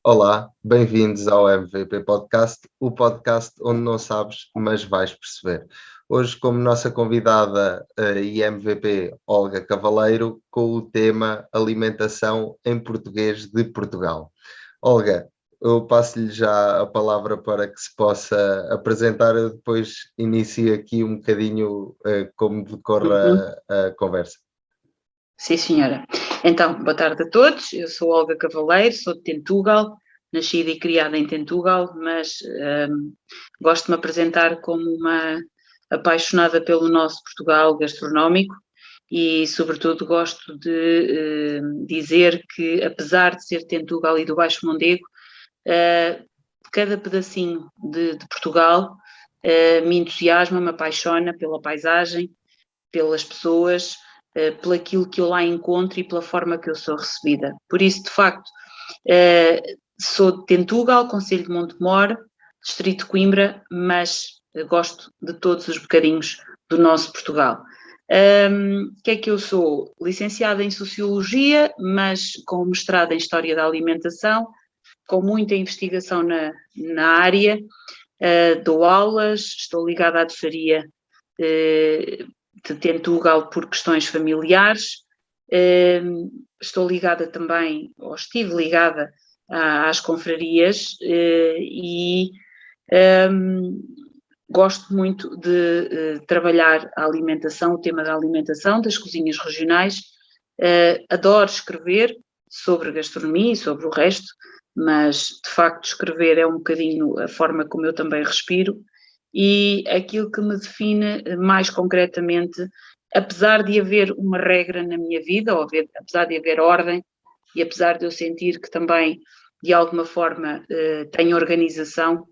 Olá, bem-vindos ao MVP Podcast, o podcast onde não sabes, mas vais perceber. Hoje, como nossa convidada e MVP Olga Cavaleiro, com o tema Alimentação em Português de Portugal. Olga, eu passo-lhe já a palavra para que se possa apresentar, eu depois inicio aqui um bocadinho como decorre Uhum. a conversa. Sim, senhora. Então, boa tarde a todos. Eu sou Olga Cavaleiro, sou de Tentugal, nascida e criada em Tentugal, mas gosto de me apresentar como uma apaixonada pelo nosso Portugal gastronómico e, sobretudo, gosto de dizer que, apesar de ser Tentugal e do Baixo Mondego, cada pedacinho de Portugal me entusiasma, me apaixona pela paisagem, pelas pessoas, pelo aquilo que eu lá encontro e pela forma que eu sou recebida. Por isso, de facto, sou de Tentugal, concelho de Montemor, distrito de Coimbra, mas gosto de todos os bocadinhos do nosso Portugal. Que é que eu sou? Licenciada em Sociologia, mas com mestrado em História da Alimentação, com muita investigação na área, dou aulas, estou ligada à doçaria de Tentugal por questões familiares, estou ligada também, ou estive ligada às confrarias e gosto muito de trabalhar a alimentação, o tema da alimentação, das cozinhas regionais, adoro escrever sobre gastronomia e sobre o resto, mas de facto escrever é um bocadinho a forma como eu também respiro e aquilo que me define mais concretamente, apesar de haver uma regra na minha vida, ou apesar de haver ordem e apesar de eu sentir que também de alguma forma tenho organização,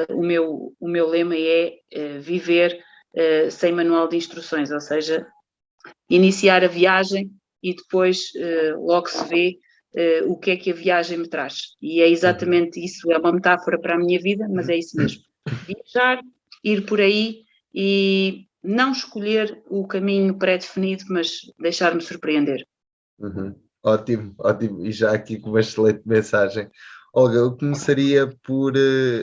o meu lema é viver sem manual de instruções, ou seja, iniciar a viagem e depois logo se vê o que é que a viagem me traz. E é exatamente isso, é uma metáfora para a minha vida, mas é isso mesmo. Viajar, ir por aí e não escolher o caminho pré-definido, mas deixar-me surpreender. Ótimo, ótimo. E já aqui com uma excelente mensagem. Olga, eu começaria por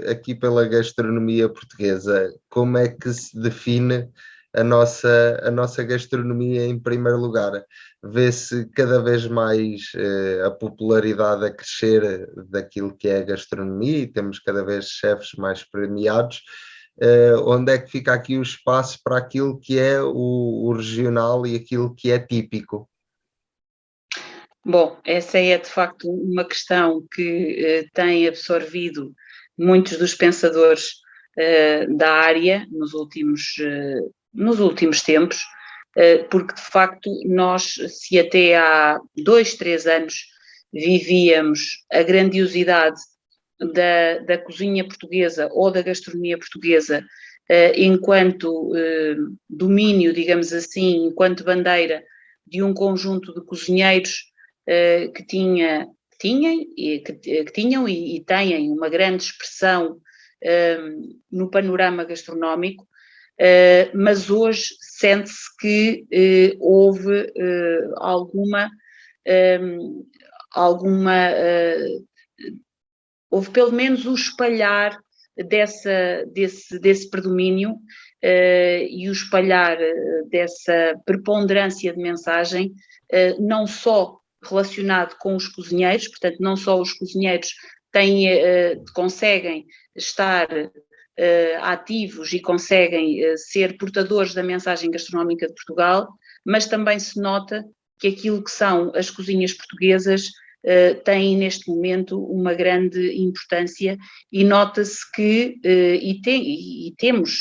aqui pela gastronomia portuguesa. Como é que se define a nossa gastronomia em primeiro lugar? Vê-se cada vez mais a popularidade a crescer daquilo que é a gastronomia e temos cada vez chefes mais premiados. Onde é que fica aqui o espaço para aquilo que é o regional e aquilo que é típico? Bom, essa é de facto uma questão que tem absorvido muitos dos pensadores da área nos últimos tempos, porque de facto nós, se até há 2, 3 anos vivíamos a grandiosidade da cozinha portuguesa ou da gastronomia portuguesa enquanto domínio, digamos assim, enquanto bandeira de um conjunto de cozinheiros que tinham e têm uma grande expressão no panorama gastronómico, mas hoje sente-se que houve houve pelo menos o espalhar desse predomínio e o espalhar dessa preponderância de mensagem, não só relacionado com os cozinheiros, portanto, não só os cozinheiros conseguem estar ativos e conseguem ser portadores da mensagem gastronómica de Portugal, mas também se nota que aquilo que são as cozinhas portuguesas têm neste momento uma grande importância e nota-se que, e temos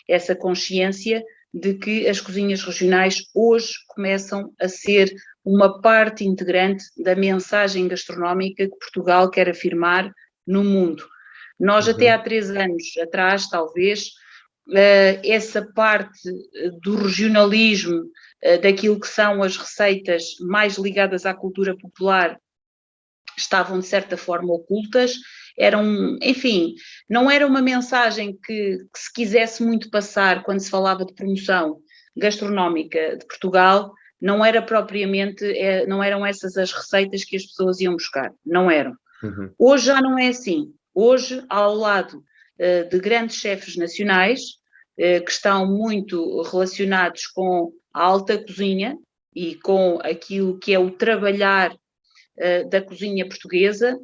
essa consciência de que as cozinhas regionais hoje começam a ser uma parte integrante da mensagem gastronómica que Portugal quer afirmar no mundo. Nós até há 3 anos atrás, talvez, essa parte do regionalismo, daquilo que são as receitas mais ligadas à cultura popular, estavam de certa forma ocultas, enfim, não era uma mensagem que se quisesse muito passar quando se falava de promoção gastronómica de Portugal, não eram essas as receitas que as pessoas iam buscar, não eram. Hoje já não é assim. Hoje, ao lado de grandes chefes nacionais, que estão muito relacionados com a alta cozinha e com aquilo que é o trabalhar da cozinha portuguesa,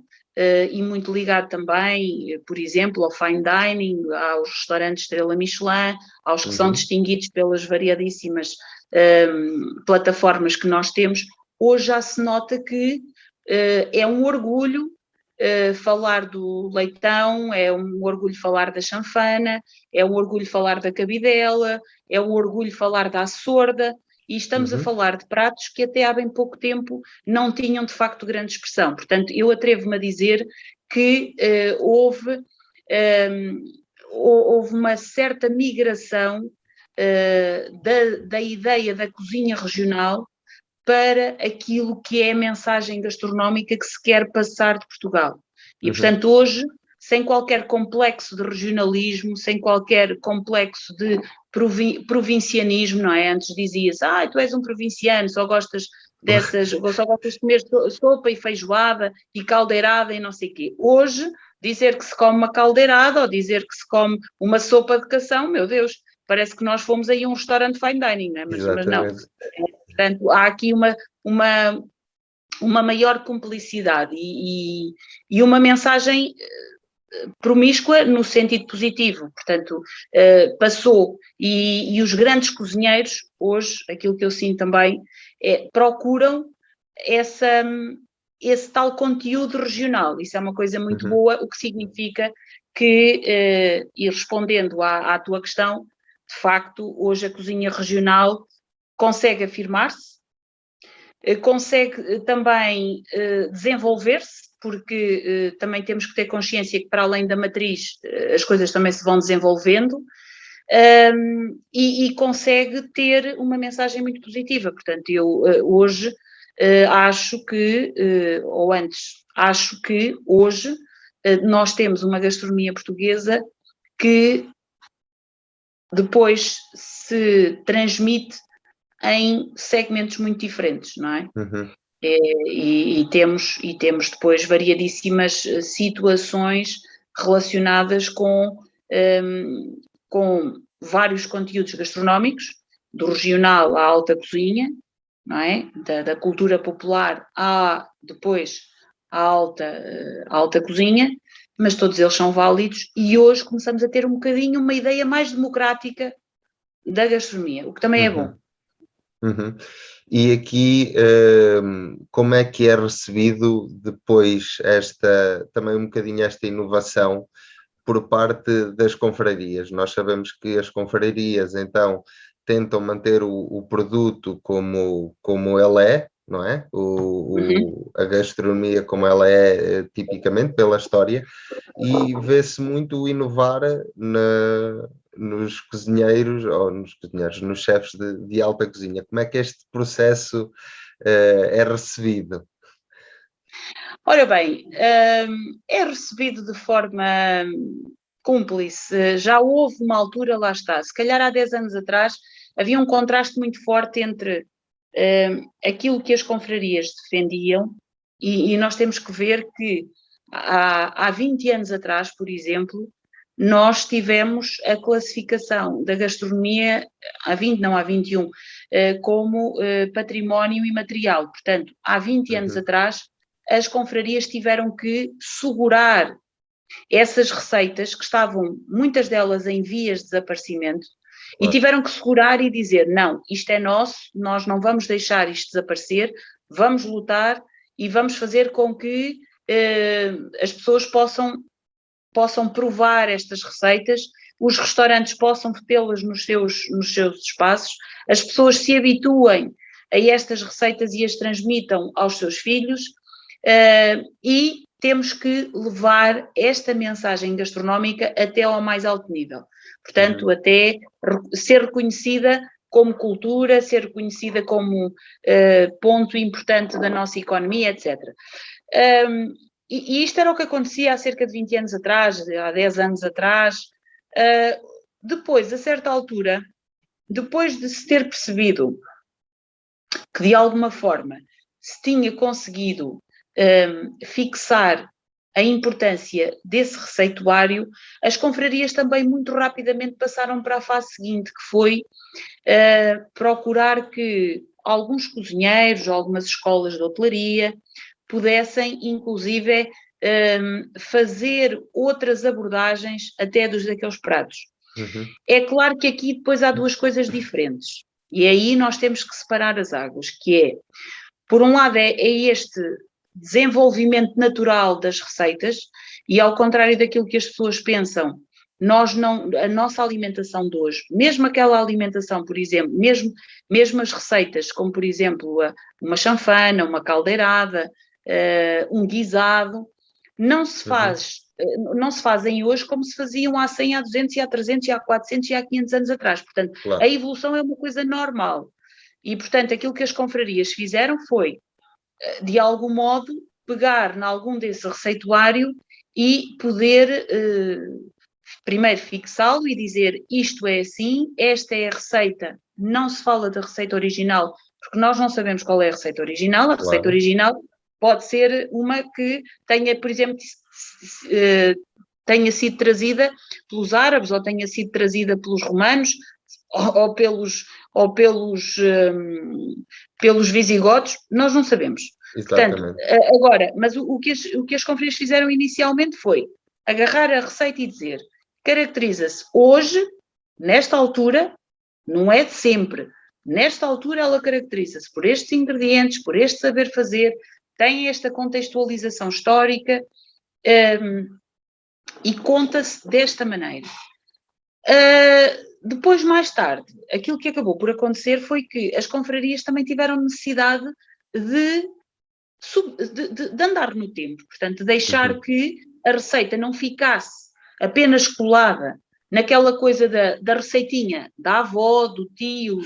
e muito ligado também, por exemplo, ao fine dining, aos restaurantes Estrela Michelin, aos que são distinguidos pelas variadíssimas plataformas que nós temos. Hoje já se nota que é um orgulho falar do leitão, é um orgulho falar da chanfana, é um orgulho falar da cabidela, é um orgulho falar da açorda, e estamos a falar de pratos que até há bem pouco tempo não tinham de facto grande expressão. Portanto, eu atrevo-me a dizer que houve uma certa migração da ideia da cozinha regional para aquilo que é a mensagem gastronómica que se quer passar de Portugal. E, portanto, hoje, sem qualquer complexo de regionalismo, sem qualquer complexo de provincianismo, não é? Antes dizia-se, tu és um provinciano, só gostas de comer sopa e feijoada e caldeirada e não sei o quê. Hoje, dizer que se come uma caldeirada ou dizer que se come uma sopa de cação, meu Deus, parece que nós fomos aí a um restaurante fine dining, não é? Mas não. Portanto, há aqui uma maior cumplicidade e uma mensagem promíscua no sentido positivo. Portanto, passou e os grandes cozinheiros, hoje, aquilo que eu sinto também, procuram esse tal conteúdo regional. Isso é uma coisa muito boa, o que significa que, e respondendo à tua questão, de facto, hoje a cozinha regional consegue afirmar-se, consegue também desenvolver-se, porque também temos que ter consciência que para além da matriz as coisas também se vão desenvolvendo, e consegue ter uma mensagem muito positiva. Portanto, eu hoje acho que hoje nós temos uma gastronomia portuguesa que depois se transmite em segmentos muito diferentes, não é? E temos depois variadíssimas situações relacionadas com vários conteúdos gastronómicos, do regional à alta cozinha, não é? Da cultura popular depois à alta cozinha, mas todos eles são válidos e hoje começamos a ter um bocadinho uma ideia mais democrática da gastronomia, o que também é bom. E aqui, como é que é recebido depois também um bocadinho esta inovação por parte das confrarias? Nós sabemos que as confrarias, então, tentam manter o produto como ele é, não é? A gastronomia como ela é tipicamente pela história, e vê-se muito inovar nos cozinheiros, nos chefes de alta cozinha. Como é que este processo é recebido? Ora bem, é recebido de forma cúmplice. Já houve uma altura, lá está, se calhar há 10 anos atrás, havia um contraste muito forte entre aquilo que as confrarias defendiam e nós temos que ver que há 20 anos atrás, por exemplo, nós tivemos a classificação da gastronomia, há 20, não há 21, como património imaterial. Portanto, há 20 anos atrás, as confrarias tiveram que segurar essas receitas que estavam, muitas delas, em vias de desaparecimento, e tiveram que segurar e dizer, não, isto é nosso, nós não vamos deixar isto desaparecer, vamos lutar e vamos fazer com que as pessoas possam provar estas receitas, os restaurantes possam tê-las nos seus espaços, as pessoas se habituem a estas receitas e as transmitam aos seus filhos, e temos que levar esta mensagem gastronómica até ao mais alto nível. Portanto, até ser reconhecida como cultura, ser reconhecida como ponto importante da nossa economia, etc. E isto era o que acontecia há cerca de 20 anos atrás, há 10 anos atrás. Depois, a certa altura, depois de se ter percebido que de alguma forma se tinha conseguido fixar a importância desse receituário, as confrarias também muito rapidamente passaram para a fase seguinte, que foi procurar que alguns cozinheiros, algumas escolas de hotelaria, pudessem, inclusive, fazer outras abordagens até daqueles pratos. Uhum. É claro que aqui depois há duas coisas diferentes, e aí nós temos que separar as águas, que é, por um lado, é este desenvolvimento natural das receitas, e ao contrário daquilo que as pessoas pensam, a nossa alimentação de hoje, mesmo aquela alimentação, por exemplo, mesmo as receitas, como por exemplo uma chanfana, uma caldeirada, um guisado, não se fazem hoje como se faziam há 100, há 200, há 300, há 400 e há 500 anos atrás. Portanto, claro, a evolução é uma coisa normal. E, portanto, aquilo que as confrarias fizeram foi, de algum modo, pegar em algum desse receituário e poder primeiro fixá-lo e dizer isto é assim, esta é a receita, não se fala da receita original, porque nós não sabemos qual é a receita original, a receita original pode ser uma que tenha, por exemplo, tenha sido trazida pelos árabes, ou tenha sido trazida pelos romanos, ou pelos visigodos, nós não sabemos. Exatamente. Portanto, agora, mas o que as confrarias fizeram inicialmente foi agarrar a receita e dizer, caracteriza-se hoje, nesta altura, não é de sempre, nesta altura ela caracteriza-se por estes ingredientes, por este saber fazer, tem esta contextualização histórica e conta-se desta maneira. Depois, mais tarde, aquilo que acabou por acontecer foi que as confrarias também tiveram necessidade de andar no tempo, portanto, deixar que a receita não ficasse apenas colada naquela coisa da receitinha da avó, do tio,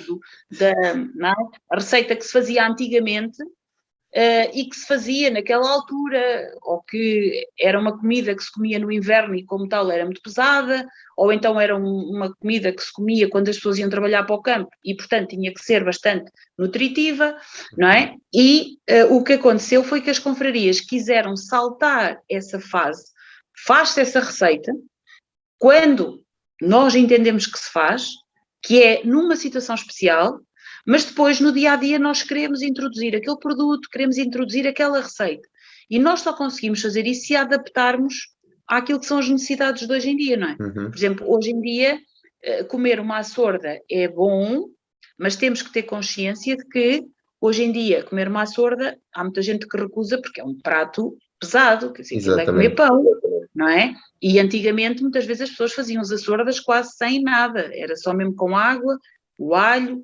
a receita que se fazia antigamente e que se fazia naquela altura, ou que era uma comida que se comia no inverno e como tal era muito pesada, ou então era uma comida que se comia quando as pessoas iam trabalhar para o campo e, portanto, tinha que ser bastante nutritiva, não é? E o que aconteceu foi que as confrarias quiseram saltar essa fase, faz-se essa receita, quando nós entendemos que se faz, que é numa situação especial, mas depois no dia-a-dia nós queremos introduzir aquele produto, queremos introduzir aquela receita. E nós só conseguimos fazer isso se adaptarmos àquilo que são as necessidades de hoje em dia, não é? Por exemplo, hoje em dia, comer uma açorda é bom, mas temos que ter consciência de que, hoje em dia, comer uma açorda, há muita gente que recusa porque é um prato pesado, quer dizer, aquilo é comer pão, não é? E antigamente, muitas vezes as pessoas faziam as açordas quase sem nada, era só mesmo com água, o alho,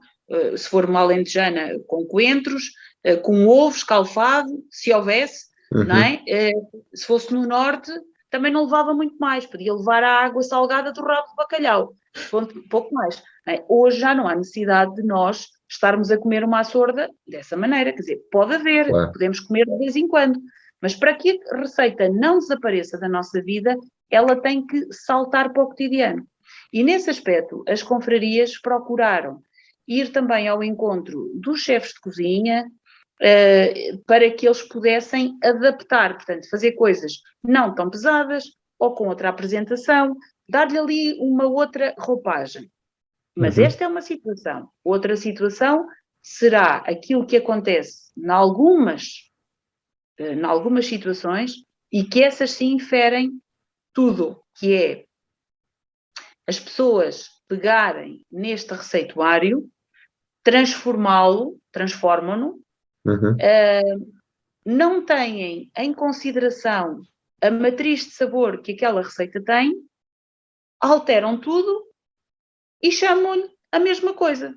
se for uma alentejana, com coentros, com ovo escalfado, se houvesse, não é? Se fosse no norte, também não levava muito mais, podia levar a água salgada do rabo de bacalhau, pouco mais. Hoje já não há necessidade de nós estarmos a comer uma açorda dessa maneira, quer dizer, pode haver, podemos comer de vez em quando, mas para que a receita não desapareça da nossa vida, ela tem que saltar para o cotidiano. E nesse aspecto, as confrarias procuraram ir também ao encontro dos chefes de cozinha, para que eles pudessem adaptar, portanto, fazer coisas não tão pesadas, ou com outra apresentação, dar-lhe ali uma outra roupagem. Mas esta é uma situação. Outra situação será aquilo que acontece em algumas situações, e que essas sim ferem tudo, que é as pessoas pegarem neste receituário, transformam-no, não têm em consideração a matriz de sabor que aquela receita tem, alteram tudo e chamam-lhe a mesma coisa.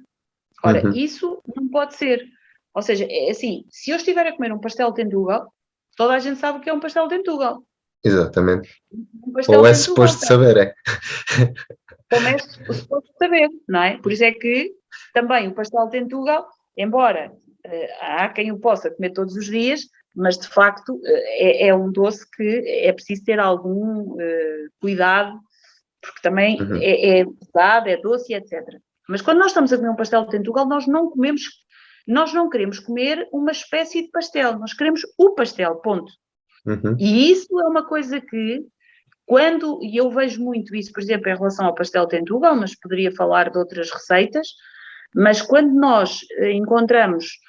Ora, isso não pode ser. Ou seja, é assim, se eu estiver a comer um pastel de tentugal, toda a gente sabe o que é um pastel de tentugal. Exatamente. Ou é suposto saber, é? Como é suposto saber, não é? Por isso é que também o pastel de tentugal, embora há quem o possa comer todos os dias, mas de facto é um doce que é preciso ter algum cuidado, porque também é pesado, é doce, etc. Mas quando nós estamos a comer um pastel de tentugal, nós não queremos comer uma espécie de pastel, nós queremos o pastel, ponto. Uhum. E isso é uma coisa que, e eu vejo muito isso, por exemplo, em relação ao pastel Tentugal, mas poderia falar de outras receitas, mas quando nós encontramos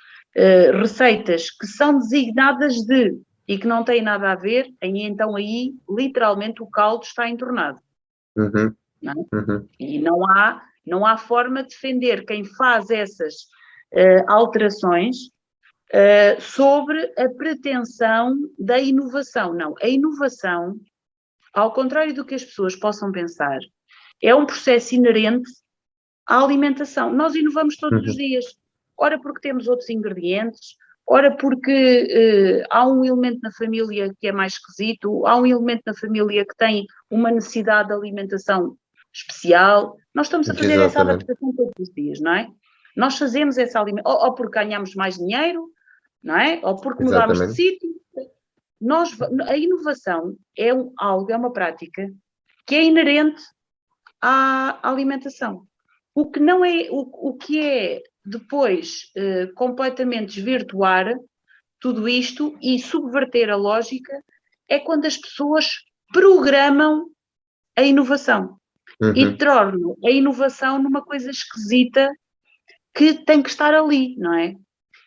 receitas que são designadas de e que não têm nada a ver, então aí literalmente o caldo está entornado. Uhum. Não é? Uhum. E não há forma de defender quem faz essas alterações sobre a pretensão da inovação. Não, a inovação, ao contrário do que as pessoas possam pensar, é um processo inerente à alimentação. Nós inovamos todos os Uhum. dias. Ora porque temos outros ingredientes, ora porque há um elemento na família que é mais esquisito, há um elemento na família que tem uma necessidade de alimentação especial. Nós estamos a fazer essa Exatamente. adaptação todos os dias, não é? Nós fazemos essa alimentação, ou porque ganhamos mais dinheiro, não é? Ou porque mudamos de Exatamente. sítio. A inovação é algo, é uma prática que é inerente à alimentação. O que não é, o que é depois completamente desvirtuar tudo isto e subverter a lógica é quando as pessoas programam a inovação e Uhum. tornam a inovação numa coisa esquisita que tem que estar ali, não é?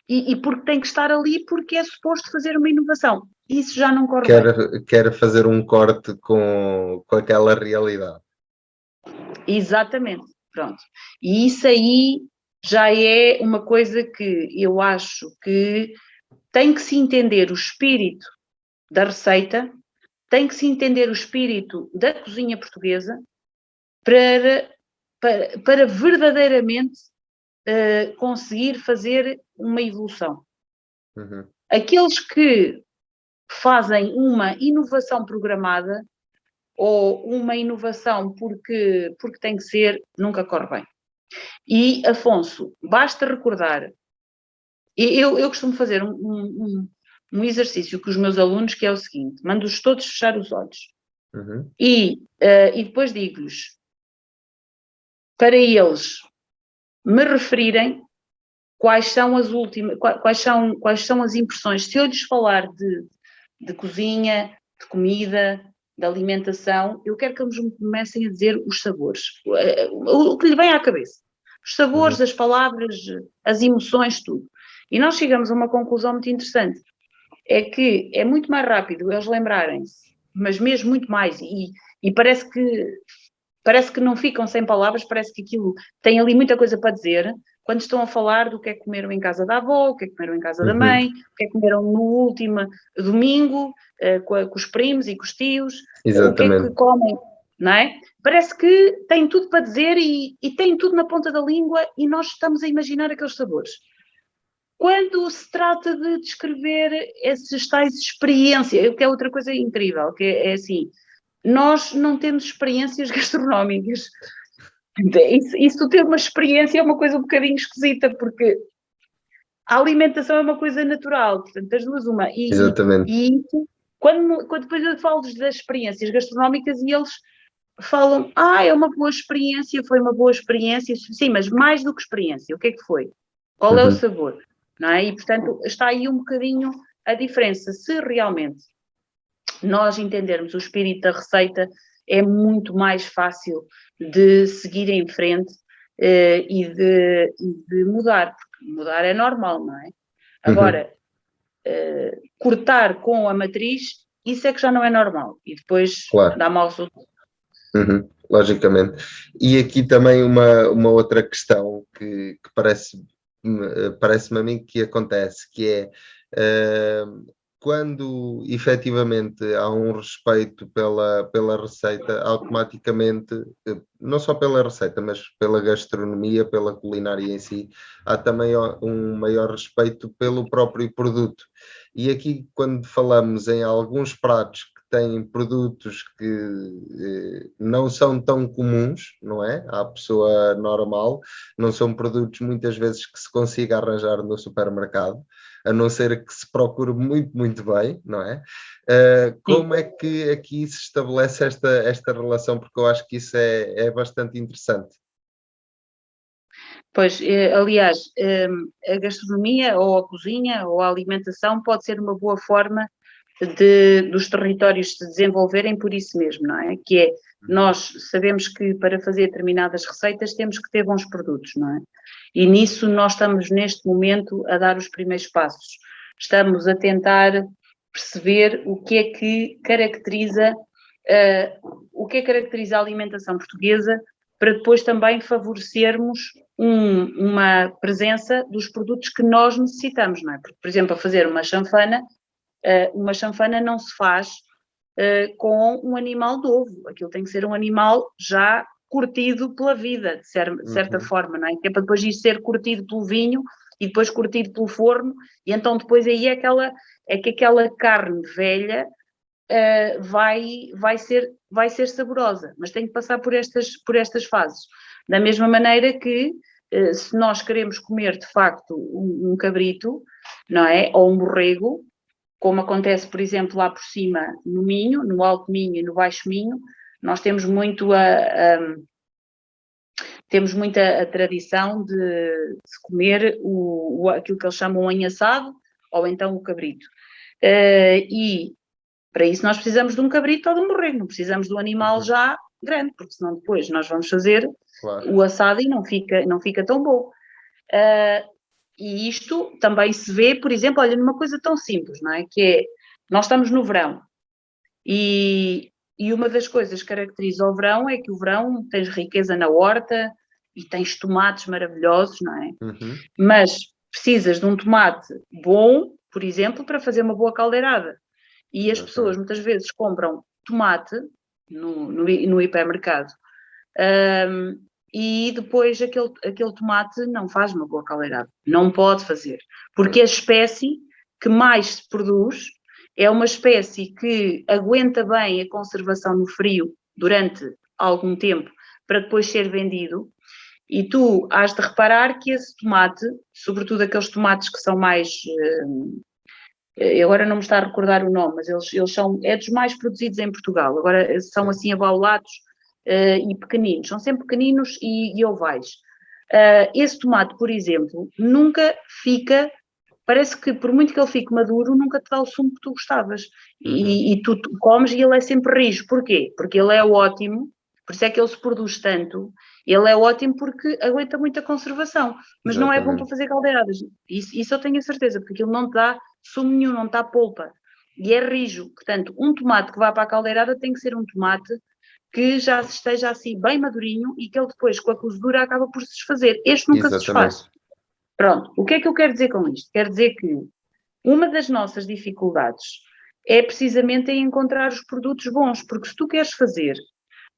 E porque tem que estar ali porque é suposto fazer uma inovação. Isso já não corre bem. Quer fazer um corte com aquela realidade. Exatamente, pronto. E isso aí já é uma coisa que eu acho que tem que se entender o espírito da receita, tem que se entender o espírito da cozinha portuguesa para verdadeiramente conseguir fazer uma evolução. Uhum. Aqueles que fazem uma inovação programada ou uma inovação porque tem que ser, nunca corre bem. E, Afonso, basta recordar, eu costumo fazer um exercício com os meus alunos que é o seguinte, mando-os todos fechar os olhos Uhum. e depois digo-lhes para eles me referirem quais são as últimas, quais são as impressões. Se eu lhes falar de cozinha, de comida, de alimentação, eu quero que eles me comecem a dizer os sabores, o que lhe vem à cabeça. Os sabores, Uhum. as palavras, as emoções, tudo. E nós chegamos a uma conclusão muito interessante. É que é muito mais rápido eles lembrarem-se, mas mesmo muito mais, e parece que não ficam sem palavras, parece que aquilo tem ali muita coisa para dizer, quando estão a falar do que é que comeram em casa da avó, o que é que comeram em casa da Uhum. mãe, o que é que comeram no último domingo, com os primos e com os tios, o que é que Exatamente. comem, não é? Parece que tem tudo para dizer e tem tudo na ponta da língua e nós estamos a imaginar aqueles sabores. Quando se trata de descrever esses tais experiências, que é outra coisa incrível, que é assim, nós não temos experiências gastronómicas. Isso ter uma experiência é uma coisa um bocadinho esquisita, porque a alimentação é uma coisa natural, portanto, das duas uma. Exatamente. E isso, quando depois eu falo das experiências gastronómicas e eles falam, é uma boa experiência, foi uma boa experiência, sim, mas mais do que experiência, o que é que foi? Qual é o Uhum. sabor? Não é? E, portanto, está aí um bocadinho a diferença. Se realmente nós entendermos o espírito da receita, é muito mais fácil de seguir em frente e de mudar, porque mudar é normal, não é? Uhum. Agora, cortar com a matriz, isso é que já não é normal, e depois Claro. dá mau resultado. Uhum. Logicamente. E aqui também uma outra questão que parece-me a mim que acontece, que é quando efetivamente há um respeito pela receita, automaticamente, não só pela receita, mas pela gastronomia, pela culinária em si, há também um maior respeito pelo próprio produto. E aqui, quando falamos em alguns pratos que têm produtos que não são tão comuns, não é? À pessoa normal, não são produtos muitas vezes que se consiga arranjar no supermercado, a não ser que se procure muito, muito bem, não é? Sim. Como é que aqui se estabelece esta relação? Porque eu acho que isso é bastante interessante. Pois, aliás, a gastronomia ou a cozinha ou a alimentação pode ser uma boa forma dos territórios se desenvolverem por isso mesmo, não é? Que é, nós sabemos que para fazer determinadas receitas temos que ter bons produtos, não é? E nisso nós estamos neste momento a dar os primeiros passos. Estamos a tentar perceber o que é que caracteriza a alimentação portuguesa, para depois também favorecermos uma presença dos produtos que nós necessitamos, não é? Porque, por exemplo, a fazer uma chanfana não se faz com um animal novo, aquilo tem que ser um animal já curtido pela vida, de certa forma, não é? Que é para depois ir ser curtido pelo vinho e depois curtido pelo forno, e então depois aí é que aquela carne velha vai ser saborosa, mas tem que passar por estas fases. Da mesma maneira que, se nós queremos comer de facto um cabrito, não é? Ou um borrego, como acontece, por exemplo, lá por cima no Minho, no Alto Minho e no Baixo Minho, nós temos muito a tradição de se comer aquilo que eles chamam o anhaçado, ou então o cabrito. E para isso nós precisamos de um cabrito ou de um borrego, não precisamos do animal já grande, porque senão depois nós vamos fazer o assado e não fica tão bom. E isto também se vê, por exemplo, olha, numa coisa tão simples, não é? Que é, nós estamos no verão e uma das coisas que caracteriza o verão é que o verão tens riqueza na horta e tens tomates maravilhosos, não é? Mas precisas de um tomate bom, por exemplo, para fazer uma boa caldeirada. E as pessoas muitas vezes compram tomate no hipermercado e depois aquele tomate não faz uma boa caldeirada, não pode fazer, porque a espécie que mais se produz é uma espécie que aguenta bem a conservação no frio durante algum tempo para depois ser vendido, e tu has de reparar que esse tomate, sobretudo aqueles tomates que são mais... agora não me está a recordar o nome, mas eles são dos mais produzidos em Portugal, agora são assim abaulados e pequeninos, são sempre pequeninos e ovais. Esse tomate, por exemplo, nunca fica, parece que por muito que ele fique maduro, nunca te dá o sumo que tu gostavas, e tu comes e ele é sempre rijo. Porquê? Porque ele é ótimo, por isso é que ele se produz tanto, ele é ótimo porque aguenta muita conservação, mas não é bom para fazer caldeiradas, isso eu tenho a certeza, porque aquilo não te dá sumo nenhum, não te dá polpa, e é rijo. Portanto, um tomate que vá para a caldeirada tem que ser um tomate que já esteja assim bem madurinho e que ele depois, com a cozedura, acaba por se desfazer. Este nunca se desfaz. Pronto, o que é que eu quero dizer com isto? Quero dizer que uma das nossas dificuldades é precisamente em encontrar os produtos bons, porque se tu queres fazer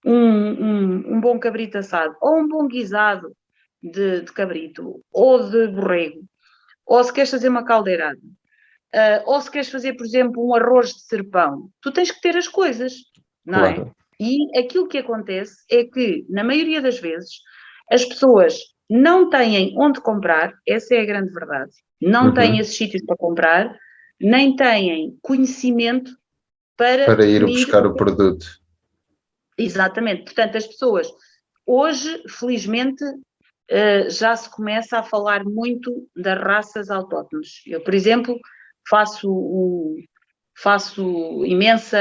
um bom cabrito assado, ou um bom guisado de cabrito, ou de borrego, ou se queres fazer uma caldeirada, ou se queres fazer, por exemplo, um arroz de serpão, tu tens que ter as coisas, não é? E aquilo que acontece é que, na maioria das vezes, as pessoas não têm onde comprar, essa é a grande verdade, não têm esses sítios para comprar, nem têm conhecimento para ir buscar o produto. Exatamente, portanto, as pessoas, hoje, felizmente, já se começa a falar muito das raças autóctones. Eu, por exemplo, faço imensa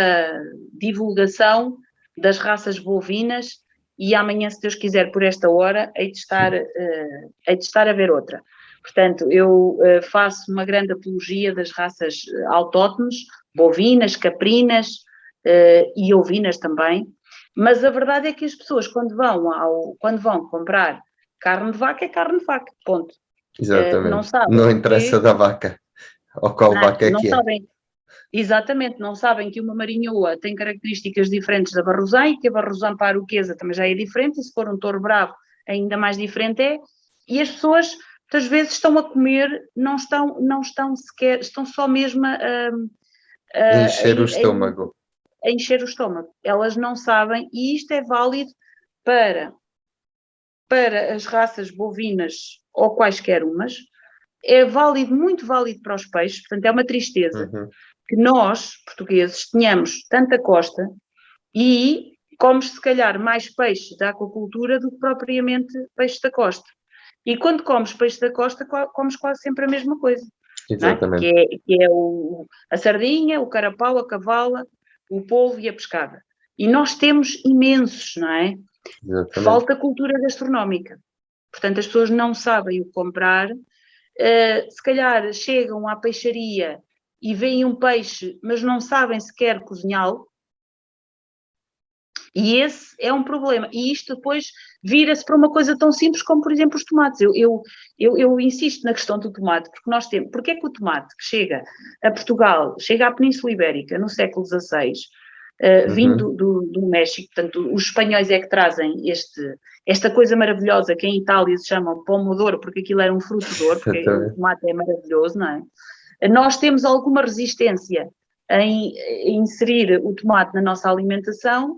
divulgação das raças bovinas e amanhã, se Deus quiser, por esta hora, hei de estar a ver outra. Portanto, eu faço uma grande apologia das raças autóctones, bovinas, caprinas e ovinas também, mas a verdade é que as pessoas, quando vão comprar carne de vaca, é carne de vaca, ponto. Exatamente, não interessa da vaca, ou qual vaca é que é. Sabem. Exatamente, não sabem que uma marinhoa tem características diferentes da barrosã e que a barrosã para a aroquesa também já é diferente, e se for um touro bravo ainda mais diferente é, e as pessoas muitas vezes estão a comer, não estão sequer, estão só mesmo a encher o estômago. A encher o estômago. Elas não sabem, e isto é válido para as raças bovinas ou quaisquer umas, é válido, muito válido para os peixes, portanto é uma tristeza que nós, portugueses, tenhamos tanta costa e comes se calhar mais peixe da aquacultura do que propriamente peixe da costa. E quando comes peixe da costa, comes quase sempre a mesma coisa. não é? Exatamente. Que é a sardinha, o carapau, a cavala, o polvo e a pescada. E nós temos imensos, não é? Exatamente. Falta cultura gastronómica. Portanto, as pessoas não sabem o que comprar. Se calhar chegam à peixaria e veem um peixe, mas não sabem sequer cozinhá-lo. E esse é um problema. E isto depois vira-se para uma coisa tão simples como, por exemplo, os tomates. Eu insisto na questão do tomate, porque nós temos. Porque é que o tomate que chega a Portugal, chega à Península Ibérica no século XVI, vindo do México, portanto, os espanhóis é que trazem esta coisa maravilhosa que em Itália se chama pomodoro, porque aquilo era um fruto de ouro, porque o Exatamente. tomate é maravilhoso, não é? Nós temos alguma resistência em inserir o tomate na nossa alimentação,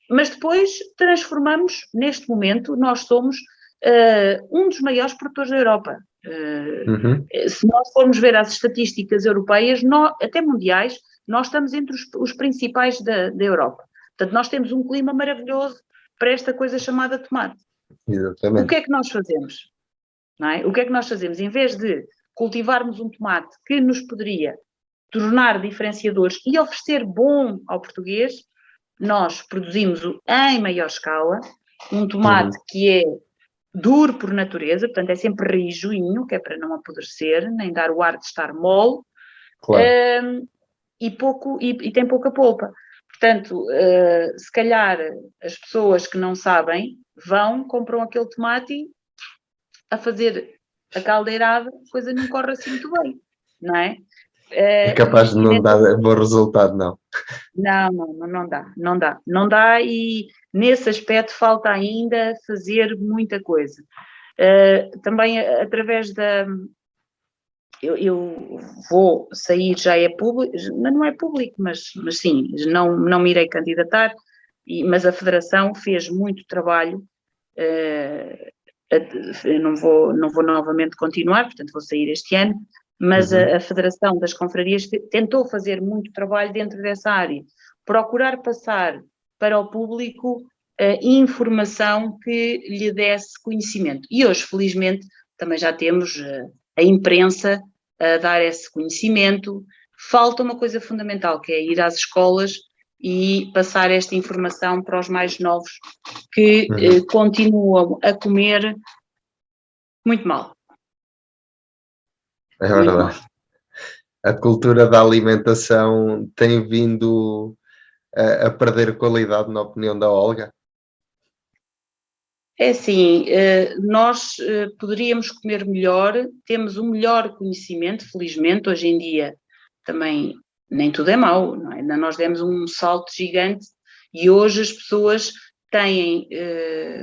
mas depois transformamos, neste momento, nós somos um dos maiores produtores da Europa. Se nós formos ver as estatísticas europeias, até mundiais, nós estamos entre os principais da Europa. Portanto, nós temos um clima maravilhoso para esta coisa chamada tomate. O que Exatamente. é que nós fazemos? Não é? O que é que nós fazemos? Em vez de cultivarmos um tomate que nos poderia tornar diferenciadores e oferecer bom ao português, nós produzimos em maior escala um tomate que é duro por natureza, portanto é sempre rijoinho, que é para não apodrecer, nem dar o ar de estar mole, Claro. e tem pouca polpa. Portanto, se calhar as pessoas que não sabem compram aquele tomate a fazer a caldeirada, a coisa não corre assim muito bem, não é? É capaz de não dar bom resultado, não. Não dá e nesse aspecto falta ainda fazer muita coisa. Também através da... Eu vou sair, já é público, não é público, mas sim, não me irei candidatar, mas a Federação fez muito trabalho, eu não vou novamente continuar, portanto vou sair este ano, mas a Federação das Confrarias tentou fazer muito trabalho dentro dessa área, procurar passar para o público informação que lhe desse conhecimento. E hoje, felizmente, também já temos a imprensa a dar esse conhecimento. Falta uma coisa fundamental, que é ir às escolas e passar esta informação para os mais novos que continuam a comer muito mal. É verdade. A cultura da alimentação tem vindo a perder qualidade, na opinião da Olga? É assim, nós poderíamos comer melhor, temos um melhor conhecimento, felizmente, hoje em dia também nem tudo é mau, não é? Nós demos um salto gigante e hoje as pessoas têm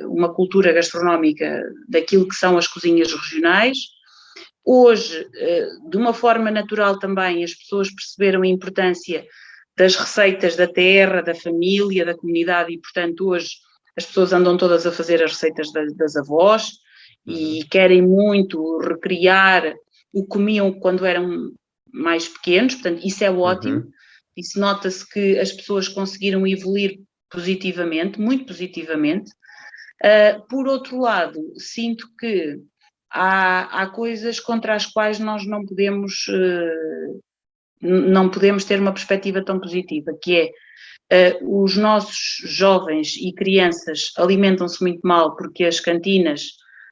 uma cultura gastronómica daquilo que são as cozinhas regionais. Hoje, de uma forma natural também, as pessoas perceberam a importância das receitas da terra, da família, da comunidade e, portanto, hoje as pessoas andam todas a fazer as receitas das avós e querem muito recriar o que comiam quando eram mais pequenos, portanto, isso é ótimo. Isso nota-se que as pessoas conseguiram evoluir positivamente, muito positivamente. Por outro lado, sinto que há coisas contra as quais nós não podemos ter uma perspectiva tão positiva, que é os nossos jovens e crianças alimentam-se muito mal porque as cantinas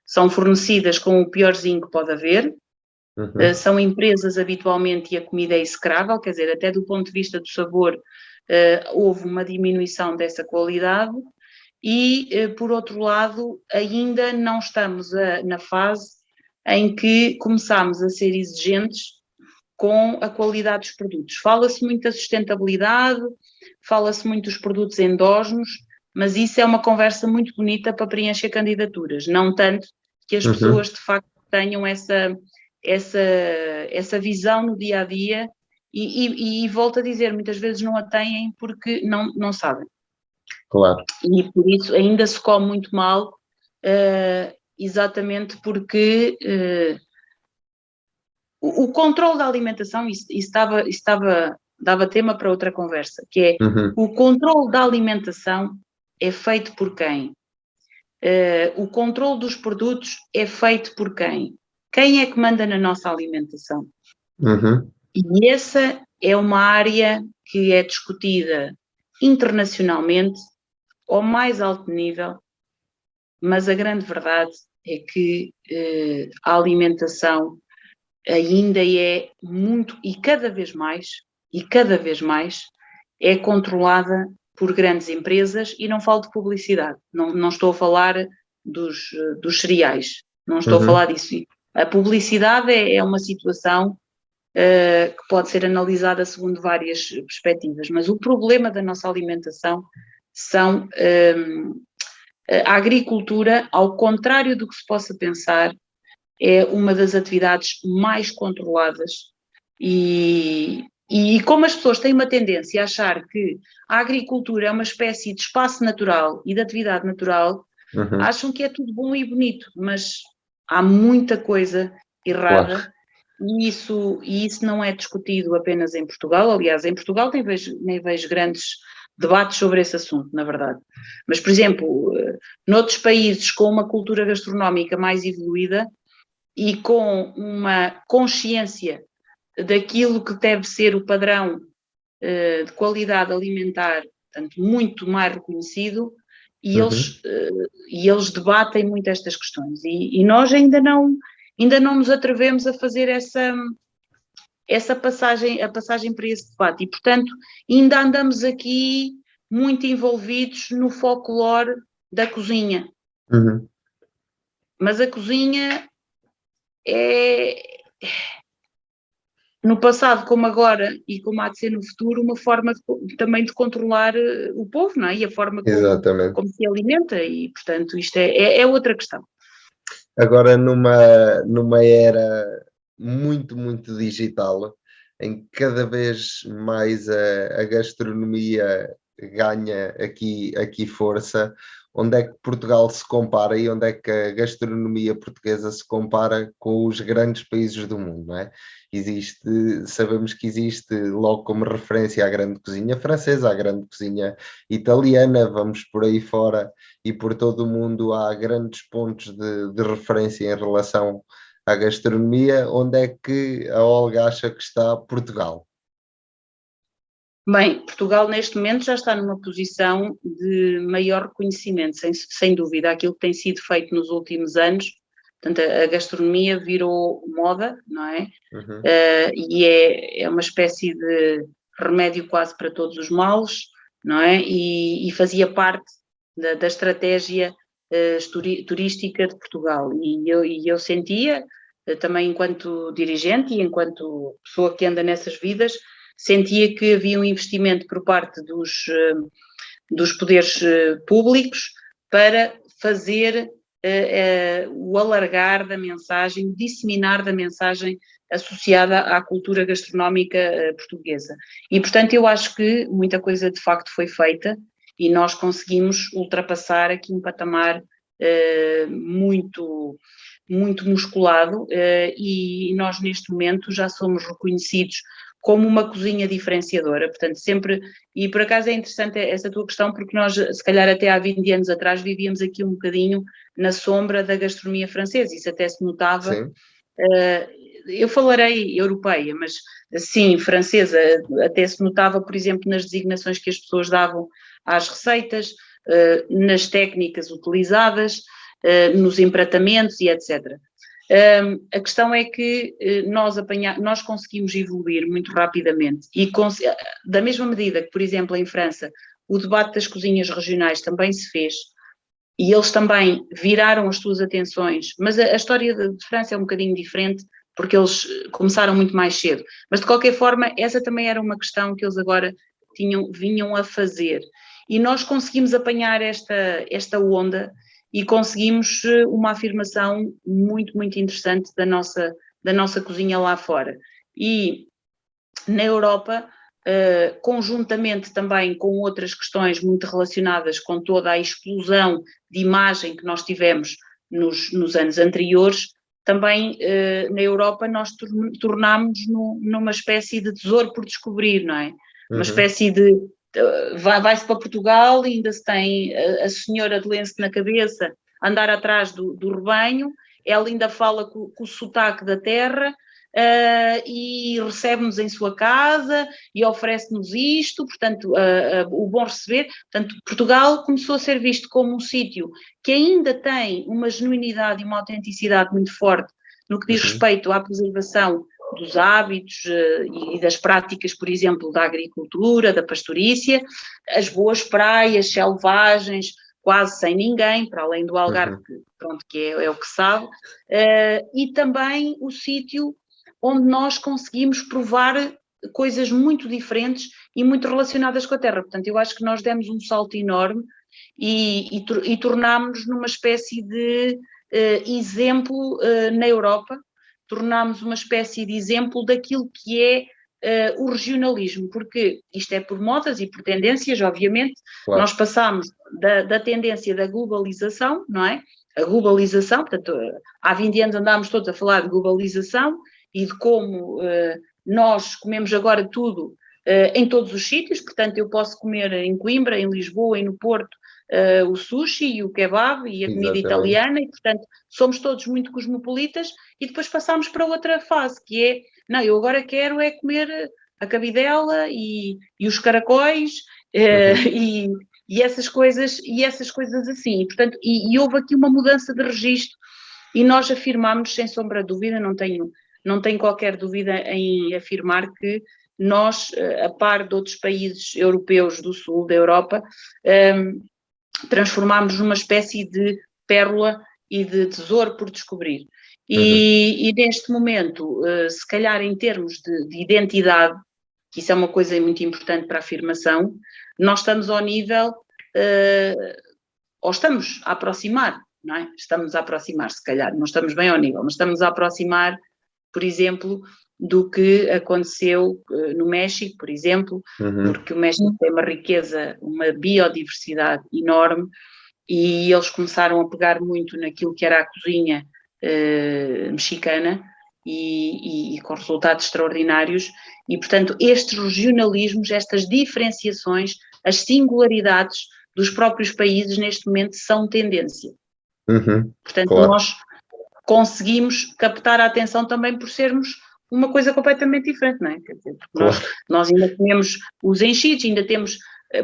são fornecidas com o piorzinho que pode haver, são empresas habitualmente e a comida é execrável, quer dizer, até do ponto de vista do sabor houve uma diminuição dessa qualidade e, por outro lado, ainda não estamos na fase em que começamos a ser exigentes com a qualidade dos produtos. Fala-se muito da sustentabilidade, fala-se muito dos produtos endógenos, mas isso é uma conversa muito bonita para preencher candidaturas, não tanto que as pessoas de facto tenham essa visão no dia a dia e volto a dizer, muitas vezes não a têm porque não sabem. Claro. E por isso ainda se come muito mal, exatamente porque o controle da alimentação, isso dava tema para outra conversa, que é o controle da alimentação é feito por quem? O controle dos produtos é feito por quem? Quem é que manda na nossa alimentação? Uhum. E essa é uma área que é discutida internacionalmente ao mais alto nível, mas a grande verdade é que a alimentação ainda é muito e cada vez mais, é controlada por grandes empresas e não falo de publicidade, não estou a falar dos cereais, não estou a falar Uhum. disso. A publicidade é uma situação que pode ser analisada segundo várias perspectivas, mas o problema da nossa alimentação são a agricultura, ao contrário do que se possa pensar, é uma das atividades mais controladas e como as pessoas têm uma tendência a achar que a agricultura é uma espécie de espaço natural e de atividade natural, Uhum. acham que é tudo bom e bonito, mas há muita coisa Claro. errada e isso não é discutido apenas em Portugal. Aliás, em Portugal nem vejo grandes debates sobre esse assunto, na verdade. Mas, por exemplo, noutros países com uma cultura gastronómica mais evoluída, e com uma consciência daquilo que deve ser o padrão de qualidade alimentar, portanto, muito mais reconhecido, Uhum. e eles debatem muito estas questões. E nós ainda não nos atrevemos a fazer a passagem para esse debate. E, portanto, ainda andamos aqui muito envolvidos no folclore da cozinha. Uhum. Mas a cozinha é, no passado como agora e como há de ser no futuro, uma forma também de controlar o povo, não é? E a forma Exatamente. como se alimenta e, portanto, isto é outra questão. Agora, numa era muito, muito digital, em que cada vez mais a gastronomia ganha aqui força, onde é que Portugal se compara e onde é que a gastronomia portuguesa se compara com os grandes países do mundo, não é? Sabemos que existe logo como referência a grande cozinha francesa, a grande cozinha italiana, vamos por aí fora e por todo o mundo há grandes pontos de referência em relação à gastronomia. Onde é que a Olga acha que está Portugal? Bem, Portugal neste momento já está numa posição de maior reconhecimento, sem dúvida, aquilo que tem sido feito nos últimos anos. Portanto, a gastronomia virou moda, não é? Uhum. E é uma espécie de remédio quase para todos os males, não é? E fazia parte da estratégia turística de Portugal. E eu sentia, também enquanto dirigente e enquanto pessoa que anda nessas vidas, sentia que havia um investimento por parte dos poderes públicos para fazer o alargar da mensagem, o disseminar da mensagem associada à cultura gastronómica portuguesa. E, portanto, eu acho que muita coisa de facto foi feita e nós conseguimos ultrapassar aqui um patamar muito, muito musculado e nós neste momento já somos reconhecidos como uma cozinha diferenciadora, portanto sempre, e por acaso é interessante essa tua questão, porque nós se calhar até há 20 anos atrás vivíamos aqui um bocadinho na sombra da gastronomia francesa, isso até se notava, Sim. eu falarei europeia, mas sim, francesa, até se notava, por exemplo, nas designações que as pessoas davam às receitas, nas técnicas utilizadas, nos empratamentos e etc. A questão é que nós conseguimos evoluir muito rapidamente e da mesma medida que, por exemplo, em França, o debate das cozinhas regionais também se fez e eles também viraram as suas atenções, mas a história de França é um bocadinho diferente porque eles começaram muito mais cedo. Mas de qualquer forma, essa também era uma questão que eles agora vinham a fazer. E nós conseguimos apanhar esta onda e conseguimos uma afirmação muito, muito interessante da nossa cozinha lá fora. E na Europa, conjuntamente também com outras questões muito relacionadas com toda a explosão de imagem que nós tivemos nos anos anteriores, também na Europa nós tornámos numa espécie de tesouro por descobrir, não é? Uma Uhum. espécie de vai-se para Portugal e ainda se tem a senhora de lenço na cabeça andar atrás do rebanho, ela ainda fala com o sotaque da terra, e recebe-nos em sua casa e oferece-nos isto, portanto, o bom receber. Portanto, Portugal começou a ser visto como um sítio que ainda tem uma genuinidade e uma autenticidade muito forte no que diz respeito à preservação dos hábitos e das práticas, por exemplo, da agricultura, da pastorícia, as boas praias selvagens, quase sem ninguém, para além do Algarve, que é o que sabe, e também o sítio onde nós conseguimos provar coisas muito diferentes e muito relacionadas com a terra. Portanto, eu acho que nós demos um salto enorme e tornámos-nos numa espécie de exemplo na Europa, tornámos uma espécie de exemplo daquilo que é o regionalismo, porque isto é por modas e por tendências, obviamente. Claro. Nós passámos da tendência da globalização, não é? A globalização, portanto, há 20 anos andámos todos a falar de globalização e de como nós comemos agora tudo em todos os sítios, portanto eu posso comer em Coimbra, em Lisboa e no Porto o sushi e o kebab e a comida italiana e portanto somos todos muito cosmopolitas e depois passamos para outra fase que é, não, eu agora quero é comer a cabidela e os caracóis e essas coisas assim, e portanto e houve aqui uma mudança de registro e nós afirmámos sem sombra de dúvida, não tenho qualquer dúvida em afirmar que nós, a par de outros países europeus do sul da Europa, transformámos numa espécie de pérola e de tesouro por descobrir. E neste momento, se calhar em termos de identidade, que isso é uma coisa muito importante para a afirmação, nós estamos ao nível, ou estamos a aproximar, não é? Estamos a aproximar, se calhar, não estamos bem ao nível, mas estamos a aproximar, por exemplo, do que aconteceu no México, por exemplo, porque o México tem uma riqueza, uma biodiversidade enorme e eles começaram a pegar muito naquilo que era a cozinha mexicana e com resultados extraordinários e, portanto, estes regionalismos, estas diferenciações, as singularidades dos próprios países neste momento são tendência. Portanto, claro. Nós conseguimos captar a atenção também por sermos uma coisa completamente diferente, não é? Quer dizer, claro. nós ainda comemos os enchidos, ainda temos,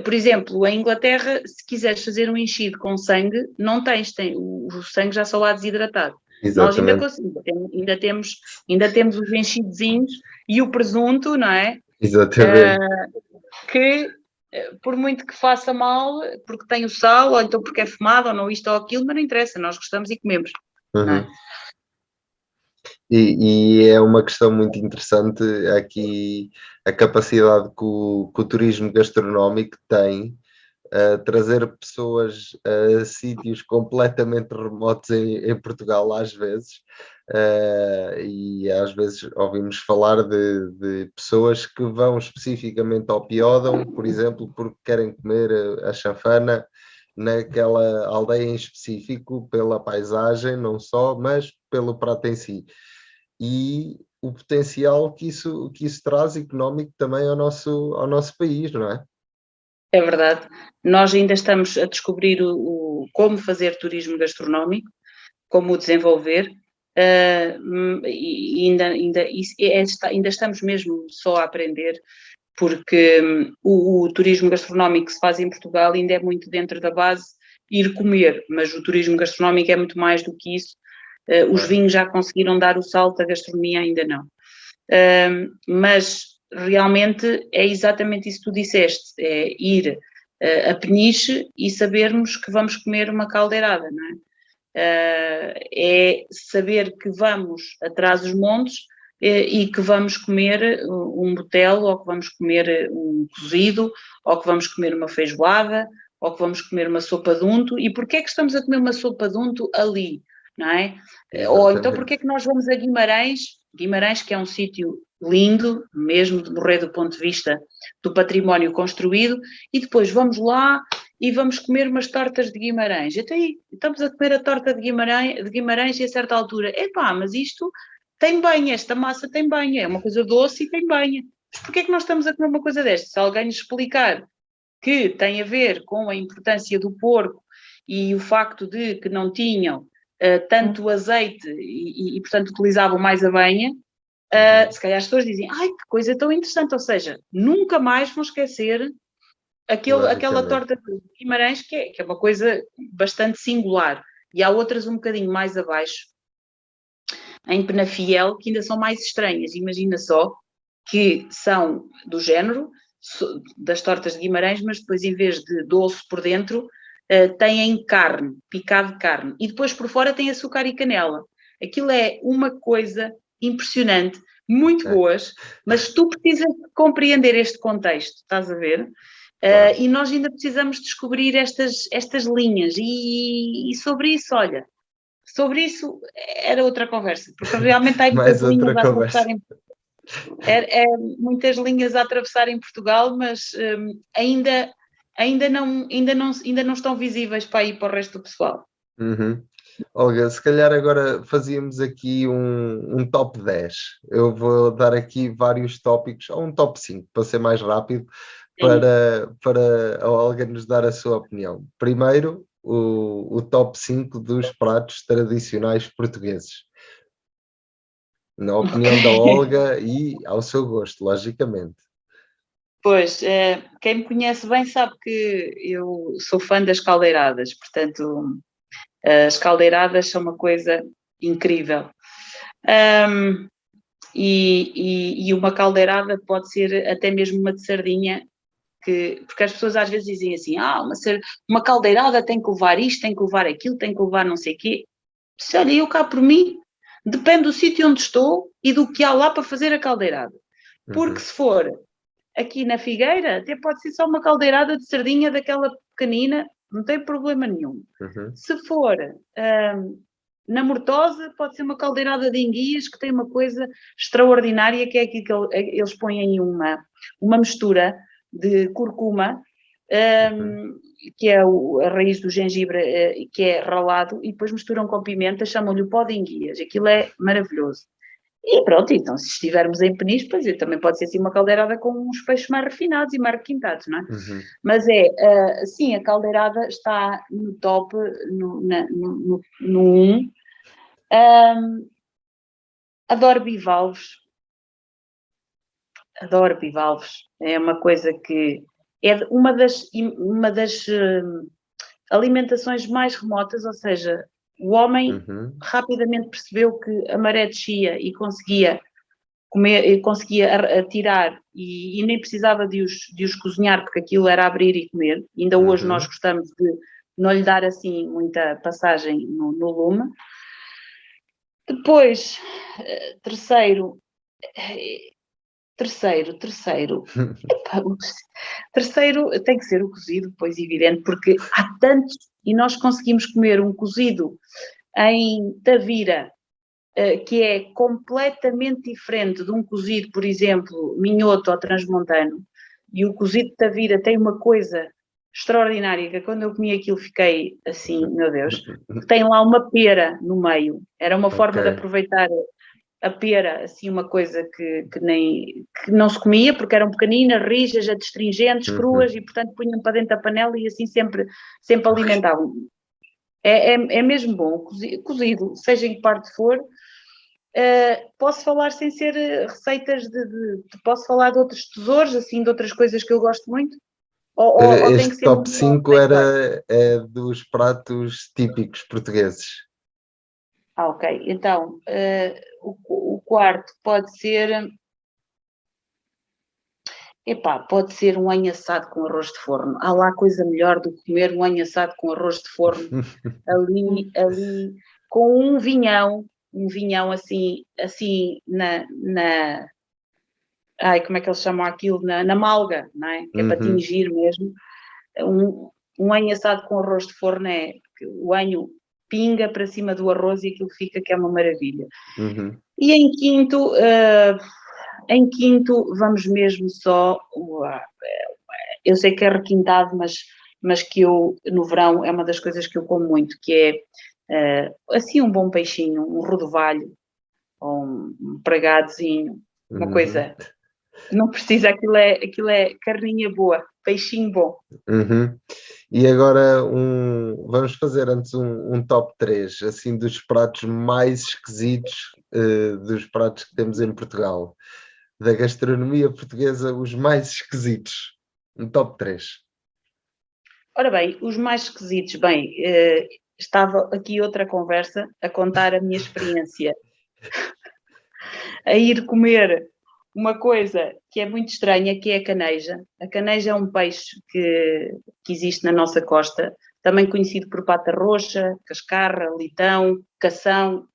por exemplo, em Inglaterra, se quiseres fazer um enchido com sangue, não tens, o sangue já só lá desidratado. Exatamente. Nós ainda temos os enchidozinhos e o presunto, não é? Exatamente. Que, por muito que faça mal, porque tem o sal, ou então porque é fumado, ou não isto ou aquilo, mas não interessa, nós gostamos e comemos, não é? E é uma questão muito interessante aqui a capacidade que o turismo gastronómico tem trazer pessoas a sítios completamente remotos em Portugal às vezes e às vezes ouvimos falar de pessoas que vão especificamente ao Piódão, por exemplo, porque querem comer a chanfana naquela aldeia em específico, pela paisagem não só, mas pelo prato em si. E o potencial que isso traz económico também ao nosso país, não é? É verdade. Nós ainda estamos a descobrir como fazer turismo gastronómico, como o desenvolver, e ainda estamos mesmo só a aprender, porque o turismo gastronómico que se faz em Portugal ainda é muito dentro da base ir comer, mas o turismo gastronómico é muito mais do que isso. Os vinhos já conseguiram dar o salto, a gastronomia ainda não. Mas realmente é exatamente isso que tu disseste, é ir a Peniche e sabermos que vamos comer uma caldeirada, não é? É saber que vamos atrás dos montes e que vamos comer um botel, ou que vamos comer um cozido, ou que vamos comer uma feijoada, ou que vamos comer uma sopa de unto. E porquê é que estamos a comer uma sopa de unto ali? Não é? Ou então porque é que nós vamos a Guimarães, que é um sítio lindo, mesmo de morrer do ponto de vista do património construído, e depois vamos lá e vamos comer umas tortas de Guimarães. Então aí, estamos a comer a torta de Guimarães e a certa altura, mas isto tem banha, esta massa tem banha, é uma coisa doce e tem banha. Mas porquê é que nós estamos a comer uma coisa desta? Se alguém nos explicar que tem a ver com a importância do porco e o facto de que não tinham tanto azeite e, portanto, utilizavam mais a banha, Se calhar as pessoas dizem, ai, que coisa tão interessante, ou seja, nunca mais vão esquecer aquela torta de Guimarães, que é uma coisa bastante singular. E há outras um bocadinho mais abaixo, em Penafiel, que ainda são mais estranhas. Imagina só que são do género das tortas de Guimarães, mas depois, em vez de doce por dentro, têm carne, picado de carne. E depois por fora tem açúcar e canela. Aquilo é uma coisa impressionante, muito boas, mas tu precisas compreender este contexto, estás a ver? E nós ainda precisamos descobrir estas linhas. E sobre isso, olha, sobre isso era outra conversa, porque realmente há muitas linhas a atravessar muitas linhas a atravessar em Portugal, mas ainda não estão visíveis para ir para o resto do pessoal. Olga, se calhar agora fazíamos aqui um top 10. Eu vou dar aqui vários tópicos, ou um top 5, para ser mais rápido, para a Olga nos dar a sua opinião. Primeiro, o top 5 dos pratos tradicionais portugueses. Na opinião da Olga e ao seu gosto, logicamente. Pois, quem me conhece bem sabe que eu sou fã das caldeiradas, portanto, as caldeiradas são uma coisa incrível. E uma caldeirada pode ser até mesmo uma de sardinha, porque as pessoas às vezes dizem assim, uma caldeirada tem que levar isto, tem que levar aquilo, tem que levar não sei o quê. Olha, eu cá por mim, depende do sítio onde estou e do que há lá para fazer a caldeirada. Porque se for aqui na Figueira, até pode ser só uma caldeirada de sardinha daquela pequenina, não tem problema nenhum. Se for na Mortosa, pode ser uma caldeirada de enguias que tem uma coisa extraordinária, que é aqui que eles põem aí uma mistura de curcuma, que é a raiz do gengibre, que é ralado, e depois misturam com pimenta, chamam-lhe o pó de enguias. Aquilo é maravilhoso. E pronto, então se estivermos em Peniche, pois também pode ser assim uma caldeirada com uns peixes mais refinados e mais requintados, não é? Mas sim, a caldeirada está no top, no 1. Adoro bivalves. É uma coisa que é uma das alimentações mais remotas, ou seja, o homem rapidamente percebeu que a maré descia e conseguia comer, conseguia tirar e nem precisava de os cozinhar, porque aquilo era abrir e comer. Ainda hoje nós gostamos de não lhe dar assim muita passagem no lume. Depois, terceiro, tem que ser o cozido, pois evidente, porque há tantos, e nós conseguimos comer um cozido em Tavira, que é completamente diferente de um cozido, por exemplo, minhoto ou transmontano, e o cozido de Tavira tem uma coisa extraordinária, que quando eu comi aquilo fiquei assim, meu Deus, tem lá uma pera no meio, era uma forma de aproveitar a pera, assim uma coisa que não se comia, porque eram pequeninas, rijas, adstringentes, cruas, e portanto punham para dentro da panela e assim sempre alimentavam. É mesmo bom, cozido, seja em que parte for. Posso falar sem ser receitas posso falar de outros tesouros, assim, de outras coisas que eu gosto muito? Ou tem que Este ser top 5 é dos pratos típicos portugueses. Ok. Então, o quarto pode ser... pode ser um anho assado com arroz de forno. Há lá coisa melhor do que comer um anho assado com arroz de forno, ali com um vinhão assim como é que eles chamam aquilo? Na malga, não é? Que é para tingir mesmo. Um anho assado com arroz de forno o anho pinga para cima do arroz e aquilo fica que é uma maravilha. E em quinto vamos mesmo só, eu sei que é requintado, mas que eu no verão é uma das coisas que eu como muito, que é assim um bom peixinho, um rodovalho, ou um pragadozinho, uma coisa, não precisa, aquilo é carninha boa, peixinho bom. E agora vamos fazer antes um top 3, assim, dos pratos mais esquisitos dos pratos que temos em Portugal, da gastronomia portuguesa, os mais esquisitos. Um top 3. Ora bem, os mais esquisitos, bem, estava aqui outra conversa a contar a minha experiência a ir comer uma coisa que é muito estranha, que é a caneja. A caneja é um peixe que existe na nossa costa, também conhecido por pata roxa, cascarra, litão, cação,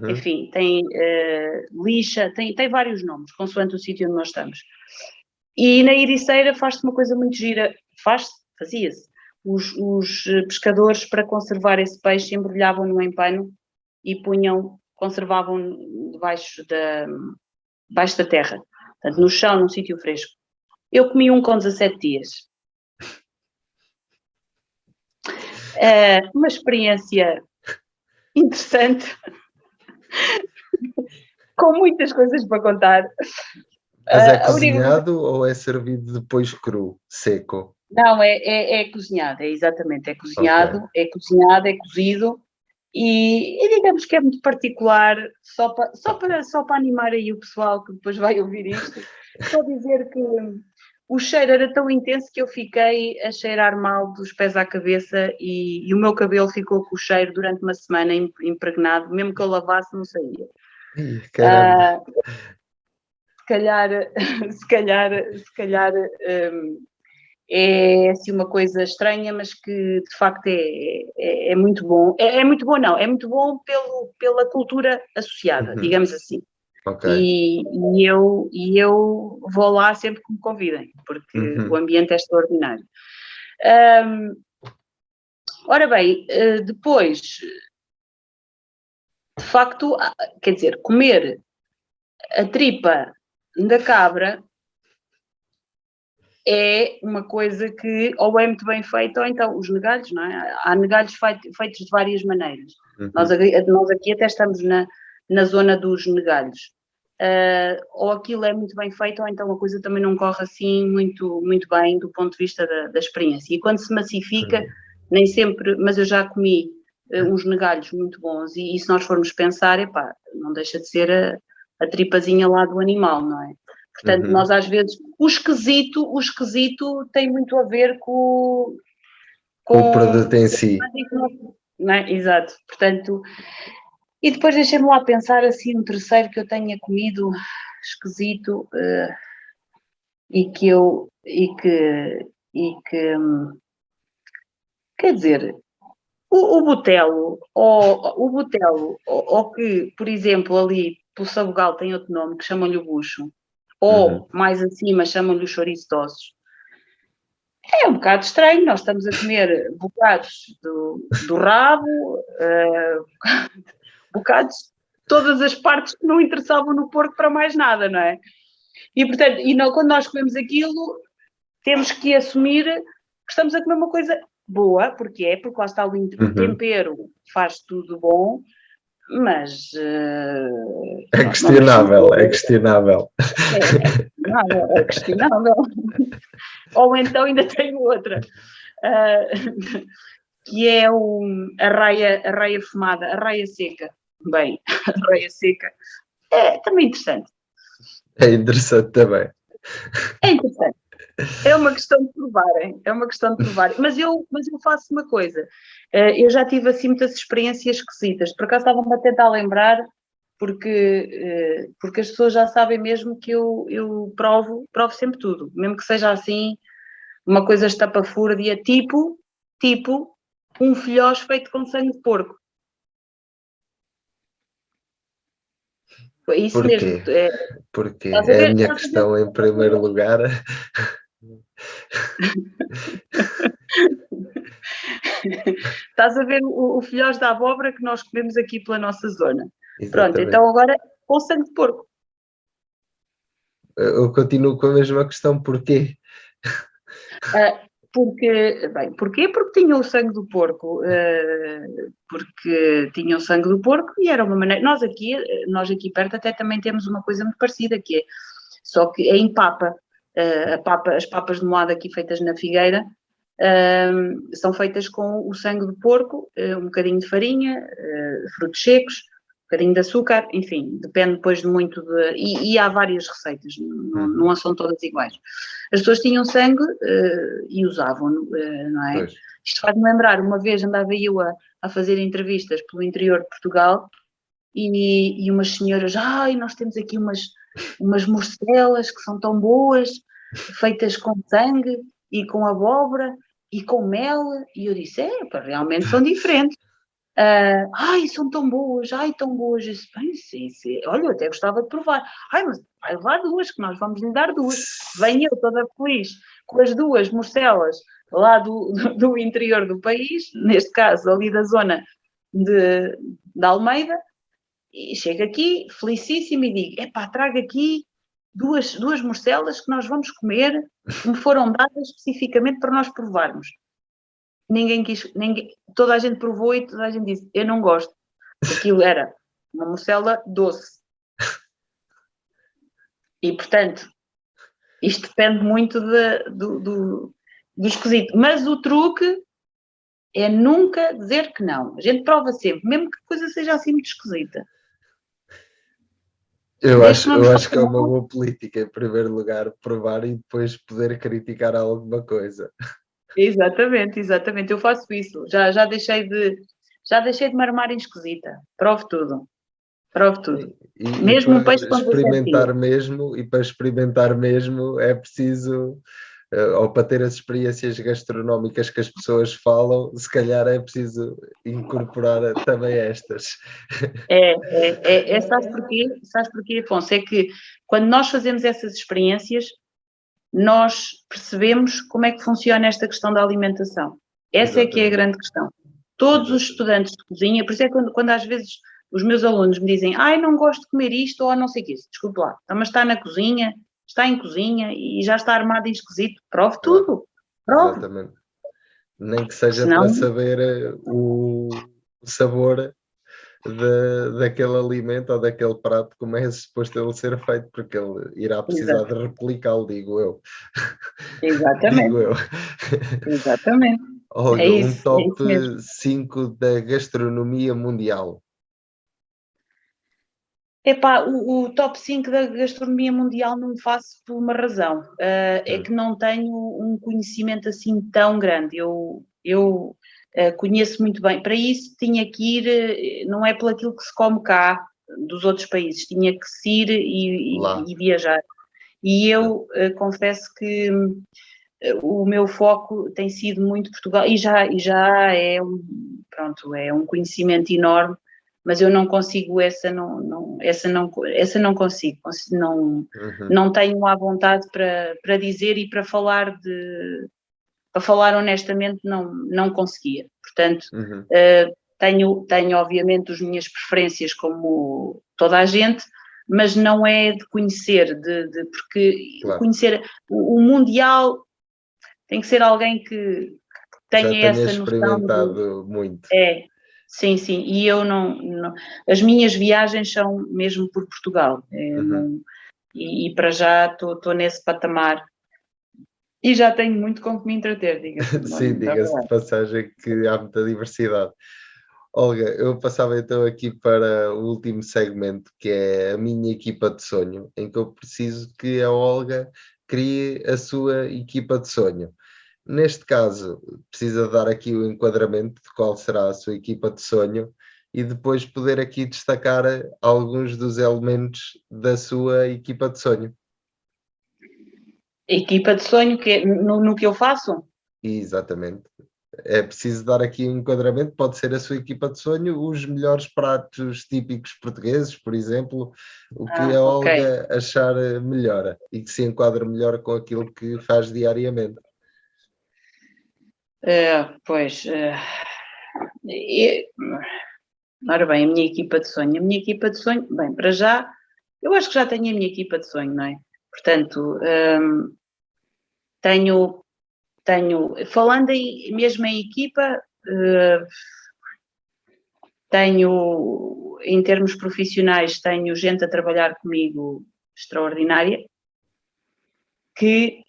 enfim, tem lixa, tem vários nomes, consoante o sítio onde nós estamos. E na Ericeira faz-se uma coisa muito gira, fazia-se. Os pescadores, para conservar esse peixe, embrulhavam no em pano e conservavam debaixo da terra, portanto, no chão, num sítio fresco. Eu comi um com 17 dias. Uma experiência interessante, com muitas coisas para contar. Mas é cozinhado ou é servido depois cru, seco? Não, é cozinhado, exatamente, é cozinhado, okay. É cozinhado, é cozido e digamos que é muito particular, só para animar aí o pessoal que depois vai ouvir isto, só dizer que o cheiro era tão intenso que eu fiquei a cheirar mal dos pés à cabeça e o meu cabelo ficou com o cheiro durante uma semana impregnado, mesmo que eu lavasse não saía. Caramba. Se calhar é assim uma coisa estranha, mas que de facto é muito bom. É muito bom, não, é muito bom pela cultura associada, digamos assim. Okay. E eu vou lá sempre que me convidem, porque o ambiente é extraordinário. Ora bem, depois, de facto, quer dizer, comer a tripa da cabra é uma coisa que ou é muito bem feita ou então os negalhos, não é? Há negalhos feitos de várias maneiras. Nós aqui até estamos na zona dos negalhos. Ou aquilo é muito bem feito ou então a coisa também não corre assim muito, muito bem do ponto de vista da experiência. E quando se massifica, nem sempre, mas eu já comi uns negalhos muito bons e se nós formos pensar, epá, não deixa de ser a tripazinha lá do animal, não é? Portanto, nós às vezes, o esquisito tem muito a ver com o produto em si. Não é? Exato, portanto, e depois deixem-me lá pensar assim um terceiro que eu tenha comido esquisito quer dizer, o botelo, ou que, por exemplo, ali pelo Sabugal tem outro nome que chamam-lhe o bucho, ou mais acima chamam-lhe os chouriços de ossos. É um bocado estranho, nós estamos a comer bocados do rabo, bocados de todas as partes que não interessavam no porco para mais nada, não é? E, portanto, quando nós comemos aquilo, temos que assumir que estamos a comer uma coisa boa, porque lá está o tempero, faz tudo bom, mas... é questionável, é questionável. É questionável. Ou então ainda tenho outra, que é a raia fumada, a raia seca. Bem, a raia seca é também interessante. É interessante também. É interessante. É uma questão de provarem, Mas eu faço uma coisa, eu já tive assim muitas experiências esquisitas, por acaso estava-me a tentar lembrar, porque as pessoas já sabem mesmo que eu provo sempre tudo, mesmo que seja assim, uma coisa estapafúrdia, tipo um filhós feito com sangue de porco. Isso Porquê? mesmo. Porque é a minha questão em primeiro lugar. Estás a ver o filhós da abóbora que nós comemos aqui pela nossa zona. Exatamente. Pronto, então agora com sangue de porco. Eu continuo com a mesma questão, porquê? Porquê? Porque tinham o sangue do porco, e era uma maneira, nós aqui perto até também temos uma coisa muito parecida, que é, só que é em papa, as papas de moada aqui feitas na figueira, são feitas com o sangue do porco, um bocadinho de farinha, frutos secos, bocadinho de açúcar, enfim, depende depois de muito de... E há várias receitas, não são todas iguais. As pessoas tinham sangue e usavam, não é? Pois. Isto faz-me lembrar, uma vez andava eu a fazer entrevistas pelo interior de Portugal e umas senhoras, nós temos aqui umas morcelas que são tão boas, feitas com sangue e com abóbora e com mel, e eu disse, realmente são diferentes. São tão boas, tão boas. Eu disse, bem, sim, olha, eu até gostava de provar. Mas vai levar duas, que nós vamos lhe dar duas. Venho eu toda feliz com as duas morcelas lá do interior do país, neste caso ali da zona de Almeida, e chego aqui, felicíssimo, e digo, trago aqui duas morcelas que nós vamos comer, que me foram dadas especificamente para nós provarmos. Toda a gente provou e toda a gente disse, eu não gosto. Aquilo era uma morcela doce. E, portanto, isto depende muito do esquisito. Mas o truque é nunca dizer que não. A gente prova sempre, mesmo que a coisa seja assim muito esquisita. Eu acho que é uma boa política, em primeiro lugar, provar e depois poder criticar alguma coisa. Exatamente. Eu faço isso. Já deixei de me armar em esquisita. Provo tudo. Mesmo E o peixe para experimentar mesmo, é preciso, ou para ter as experiências gastronómicas que as pessoas falam, se calhar é preciso incorporar também estas. Sabes porquê? Sabes porquê, Afonso? É que quando nós fazemos essas experiências, nós percebemos como é que funciona esta questão da alimentação. Essa é que é a grande questão. Todos os estudantes de cozinha, por isso é que quando às vezes os meus alunos me dizem, não gosto de comer isto ou não sei o quê, desculpe lá, mas está na cozinha, está em cozinha e já está armado em esquisito, prove tudo. Prove. Exatamente. Nem que seja Senão... para saber o sabor daquele alimento ou daquele prato, como é suposto ele ser feito, porque ele irá precisar de replicá-lo, digo eu. Exatamente. Digo eu. Exatamente. Olga, um top 5 da gastronomia mundial. O top 5 da gastronomia mundial não faço por uma razão. É que não tenho um conhecimento assim tão grande. Eu conheço muito bem. Para isso tinha que ir, não é pelo aquilo que se come cá, dos outros países, tinha que se ir e viajar. E eu confesso que o meu foco tem sido muito Portugal, e já é um conhecimento enorme, mas eu não consigo, essa não consigo, não tenho à vontade para dizer e para falar honestamente, não conseguia. Portanto, tenho obviamente as minhas preferências como toda a gente, mas não é de conhecer, porque conhecer o Mundial tem que ser alguém que tenha essa noção. Experimentado muito. Sim, e eu não, as minhas viagens são mesmo por Portugal, e para já estou nesse patamar e já tenho muito com que me entreter, diga-se. Sim, diga-se de passagem que há muita diversidade. Olga, eu passava então aqui para o último segmento, que é a minha equipa de sonho, em que eu preciso que a Olga crie a sua equipa de sonho. Neste caso, precisa dar aqui o enquadramento de qual será a sua equipa de sonho e depois poder aqui destacar alguns dos elementos da sua equipa de sonho. Equipa de sonho que no que eu faço? Exatamente. É preciso dar aqui um enquadramento, pode ser a sua equipa de sonho, os melhores pratos típicos portugueses, por exemplo, o que a Olga achar melhor e que se enquadra melhor com aquilo que faz diariamente. Ora bem, a minha equipa de sonho, bem, para já, eu acho que já tenho a minha equipa de sonho, não é? Portanto, tenho, falando mesmo em equipa, tenho, em termos profissionais, tenho gente a trabalhar comigo extraordinária, que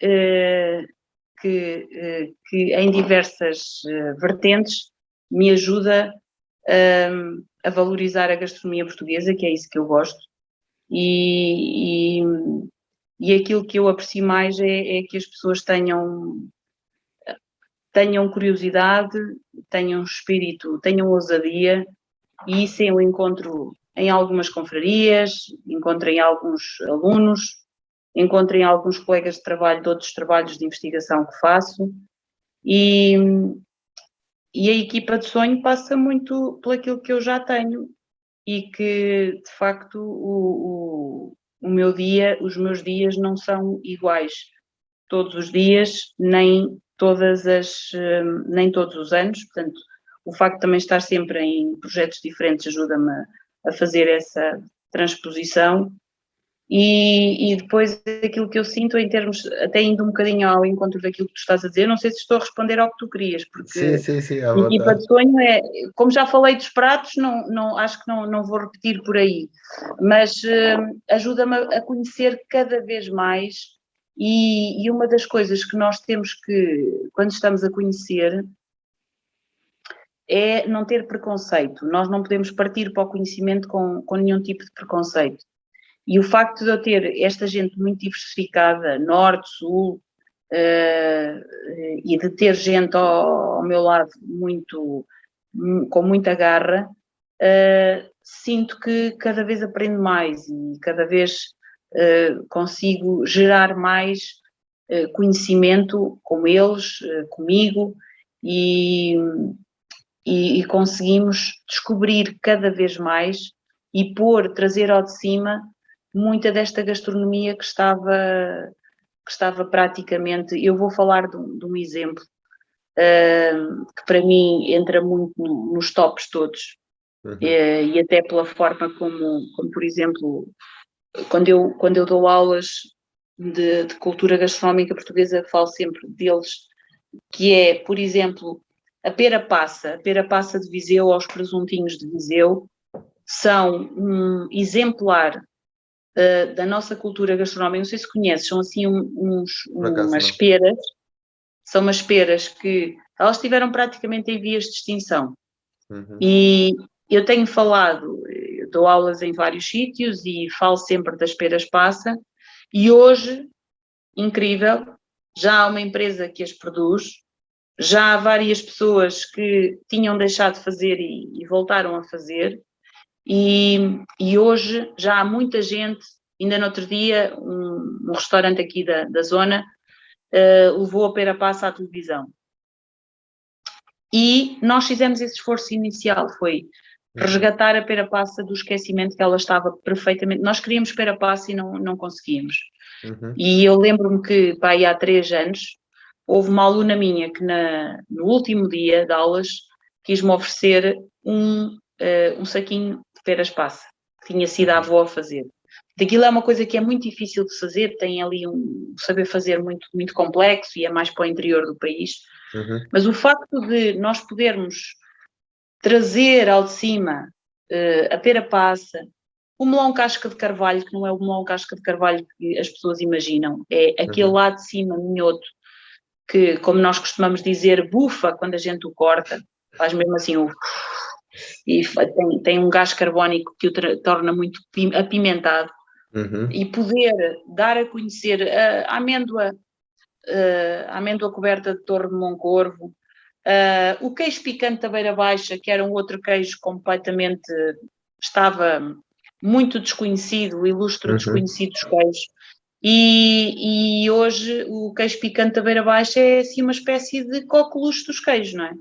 em diversas vertentes me ajuda a valorizar a gastronomia portuguesa, que é isso que eu gosto, e aquilo que eu aprecio mais é que as pessoas tenham curiosidade, tenham espírito, tenham ousadia, e isso eu encontro em algumas confrarias, encontro em alguns alunos, encontro em alguns colegas de trabalho de outros trabalhos de investigação que faço, e a equipa de sonho passa muito por aquilo que eu já tenho, e que, de facto, o meu dia, os meus dias não são iguais todos os dias, nem todos os anos. Portanto, o facto de também estar sempre em projetos diferentes ajuda-me a fazer essa transposição. E depois aquilo que eu sinto em termos, até indo um bocadinho ao encontro daquilo que tu estás a dizer, não sei se estou a responder ao que tu querias, porque Sim, à a equipa vontade. de sonho é, como já falei dos pratos, acho que não vou repetir por aí, mas ajuda-me a conhecer cada vez mais, e uma das coisas que nós temos que, quando estamos a conhecer, é não ter preconceito. Nós não podemos partir para o conhecimento com nenhum tipo de preconceito. E o facto de eu ter esta gente muito diversificada, norte, sul, e de ter gente ao meu lado com muita garra, sinto que cada vez aprendo mais e cada vez consigo gerar mais conhecimento com eles, comigo, e conseguimos descobrir cada vez mais e trazer ao de cima muita desta gastronomia que estava praticamente. Eu vou falar de um exemplo que para mim entra muito nos tops todos, e até pela forma como, por exemplo, quando eu dou aulas de cultura gastronómica portuguesa, falo sempre deles, que é, por exemplo, a pera passa de Viseu aos presuntinhos de Viseu, são um exemplar da nossa cultura gastronómica. Não sei se conheces, são assim umas peras, são umas peras que elas estiveram praticamente em vias de extinção. E eu tenho falado, eu dou aulas em vários sítios e falo sempre das peras passa, e hoje, incrível, já há uma empresa que as produz, já há várias pessoas que tinham deixado de fazer e voltaram a fazer, e hoje já há muita gente. Ainda no outro dia, um restaurante aqui da zona levou a pera passa à televisão. E nós fizemos esse esforço inicial, foi resgatar a pera passa do esquecimento, que ela estava perfeitamente. Nós queríamos pera passa e não conseguíamos. E eu lembro-me que, aí há 3 anos, houve uma aluna minha que no último dia de aulas quis-me oferecer um saquinho de peras passa, que tinha sido a avó a fazer. Daquilo é uma coisa que é muito difícil de fazer, tem ali um saber fazer muito, muito complexo, e é mais para o interior do país. Mas o facto de nós podermos trazer ao de cima a pera passa, o melão casca de carvalho, que não é o melão casca de carvalho que as pessoas imaginam, é aquele lá de cima, minhoto, que, como nós costumamos dizer, bufa quando a gente o corta, faz mesmo assim e tem um gás carbónico que o torna muito apimentado. E poder dar a conhecer a amêndoa coberta de Torre de Moncorvo, o queijo picante da Beira Baixa, que era um outro queijo completamente, estava muito desconhecido, ilustre desconhecido dos queijos, e hoje o queijo picante da Beira Baixa é assim uma espécie de coqueluche dos queijos, não é?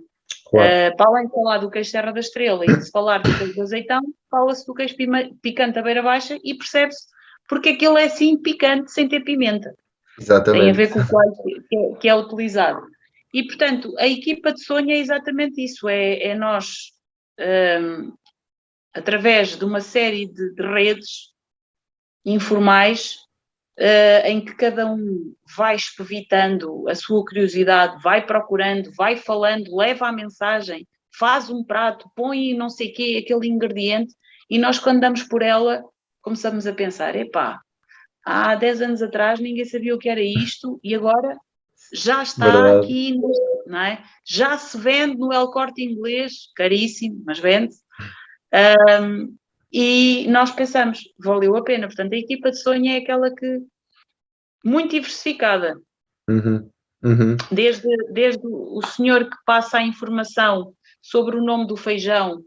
Claro. Para além de falar do queijo Serra da Estrela e de se falar do queijo de azeitão, fala-se do queijo picante da Beira Baixa, e percebe-se porque aquele é assim picante sem ter pimenta. Exatamente. Tem a ver com o queijo que é utilizado. E, portanto, a equipa de sonho é exatamente isso, é nós, através de uma série de redes informais, em que cada um vai espevitando a sua curiosidade, vai procurando, vai falando, leva a mensagem, faz um prato, põe não sei o quê, aquele ingrediente, e nós, quando damos por ela, começamos a pensar, epá, há 10 anos atrás ninguém sabia o que era isto, e agora já está aqui, não é? Já se vende no El Corte Inglês, caríssimo, mas vende. E nós pensamos, valeu a pena. Portanto, a equipa de sonho é aquela que, muito diversificada, desde o senhor que passa a informação sobre o nome do feijão,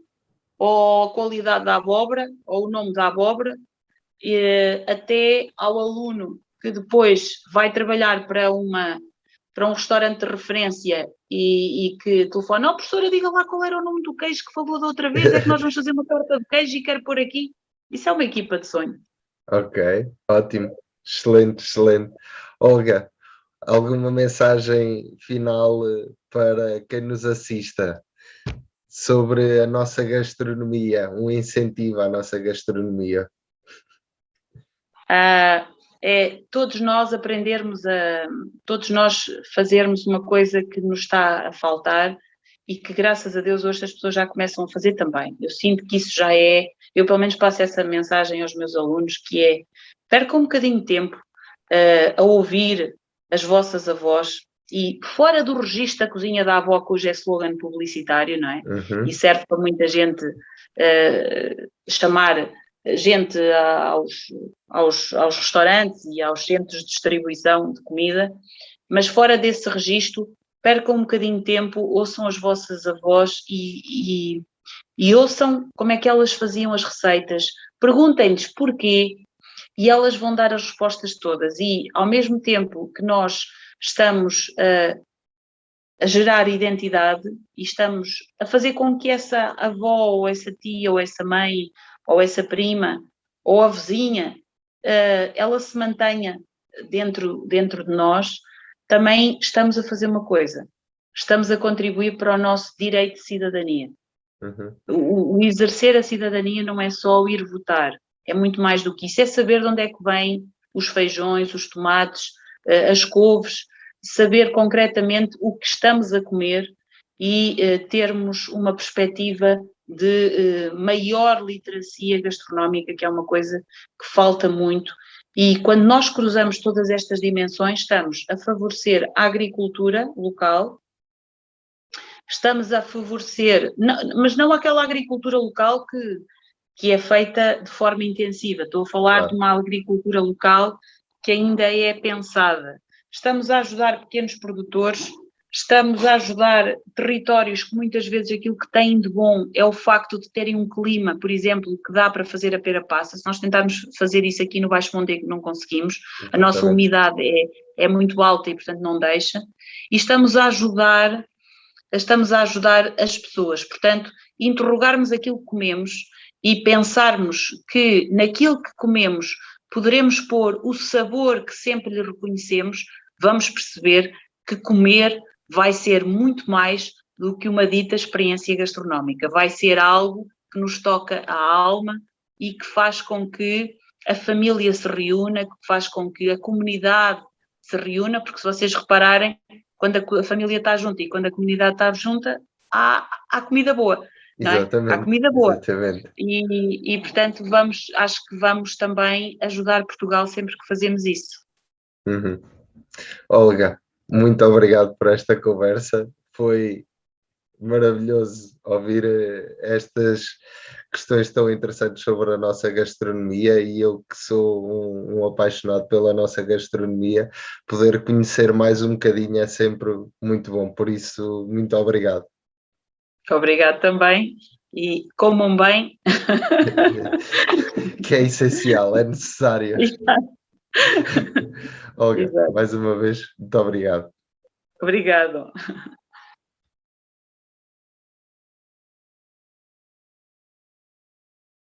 ou a qualidade da abóbora, ou o nome da abóbora, até ao aluno que depois vai trabalhar para um restaurante de referência e que telefona, oh, professora, diga lá qual era o nome do queijo que falou da outra vez, é que nós vamos fazer uma torta de queijo e quero pôr aqui. Isso é uma equipa de sonho. Ok, ótimo, excelente, excelente. Olga, alguma mensagem final para quem nos assista sobre a nossa gastronomia, um incentivo à nossa gastronomia? É todos nós todos nós fazermos uma coisa que nos está a faltar e que, graças a Deus, hoje as pessoas já começam a fazer também. Eu sinto que isso já eu pelo menos passo essa mensagem aos meus alunos, que é, percam um bocadinho de tempo a ouvir as vossas avós, e fora do registro da cozinha da avó, que hoje é slogan publicitário, não é? E serve para muita gente chamar gente aos restaurantes e aos centros de distribuição de comida, mas fora desse registro, percam um bocadinho de tempo, ouçam as vossas avós e ouçam como é que elas faziam as receitas, perguntem-lhes porquê e elas vão dar as respostas todas. E ao mesmo tempo que nós estamos a gerar identidade e estamos a fazer com que essa avó ou essa tia ou essa mãe ou essa prima ou a vizinha, ela se mantenha dentro de nós, também estamos a fazer uma coisa, estamos a contribuir para o nosso direito de cidadania. O exercer a cidadania não é só o ir votar, é muito mais do que isso, é saber de onde é que vêm os feijões, os tomates, as couves, saber concretamente o que estamos a comer e termos uma perspectiva de maior literacia gastronómica, que é uma coisa que falta muito. E quando nós cruzamos todas estas dimensões, estamos a favorecer a agricultura local, estamos a favorecer, mas não aquela agricultura local que é feita de forma intensiva. Estou a falar de uma agricultura local que ainda é pensada. Estamos a ajudar pequenos produtores, estamos a ajudar territórios que muitas vezes aquilo que têm de bom é o facto de terem um clima, por exemplo, que dá para fazer a pera-passa. Se nós tentarmos fazer isso aqui no Baixo Mondego, não conseguimos. A nossa umidade é muito alta e, portanto, não deixa. E estamos a ajudar as pessoas. Portanto, interrogarmos aquilo que comemos e pensarmos que naquilo que comemos poderemos pôr o sabor que sempre lhe reconhecemos, vamos perceber que comer vai ser muito mais do que uma dita experiência gastronómica. Vai ser algo que nos toca a alma e que faz com que a família se reúna, que faz com que a comunidade se reúna, porque se vocês repararem, quando a família está junta e quando a comunidade está junta, há comida boa. Não é? Há comida boa. Exatamente. E portanto, acho que vamos também ajudar Portugal sempre que fazemos isso. Olga, muito obrigado por esta conversa. Foi maravilhoso ouvir estas questões tão interessantes sobre a nossa gastronomia, e eu que sou um apaixonado pela nossa gastronomia, poder conhecer mais um bocadinho é sempre muito bom, por isso muito obrigado. Obrigado também e comam bem. Que é essencial, é necessário. Olga, Exato. mais uma vez, muito obrigado. Obrigado.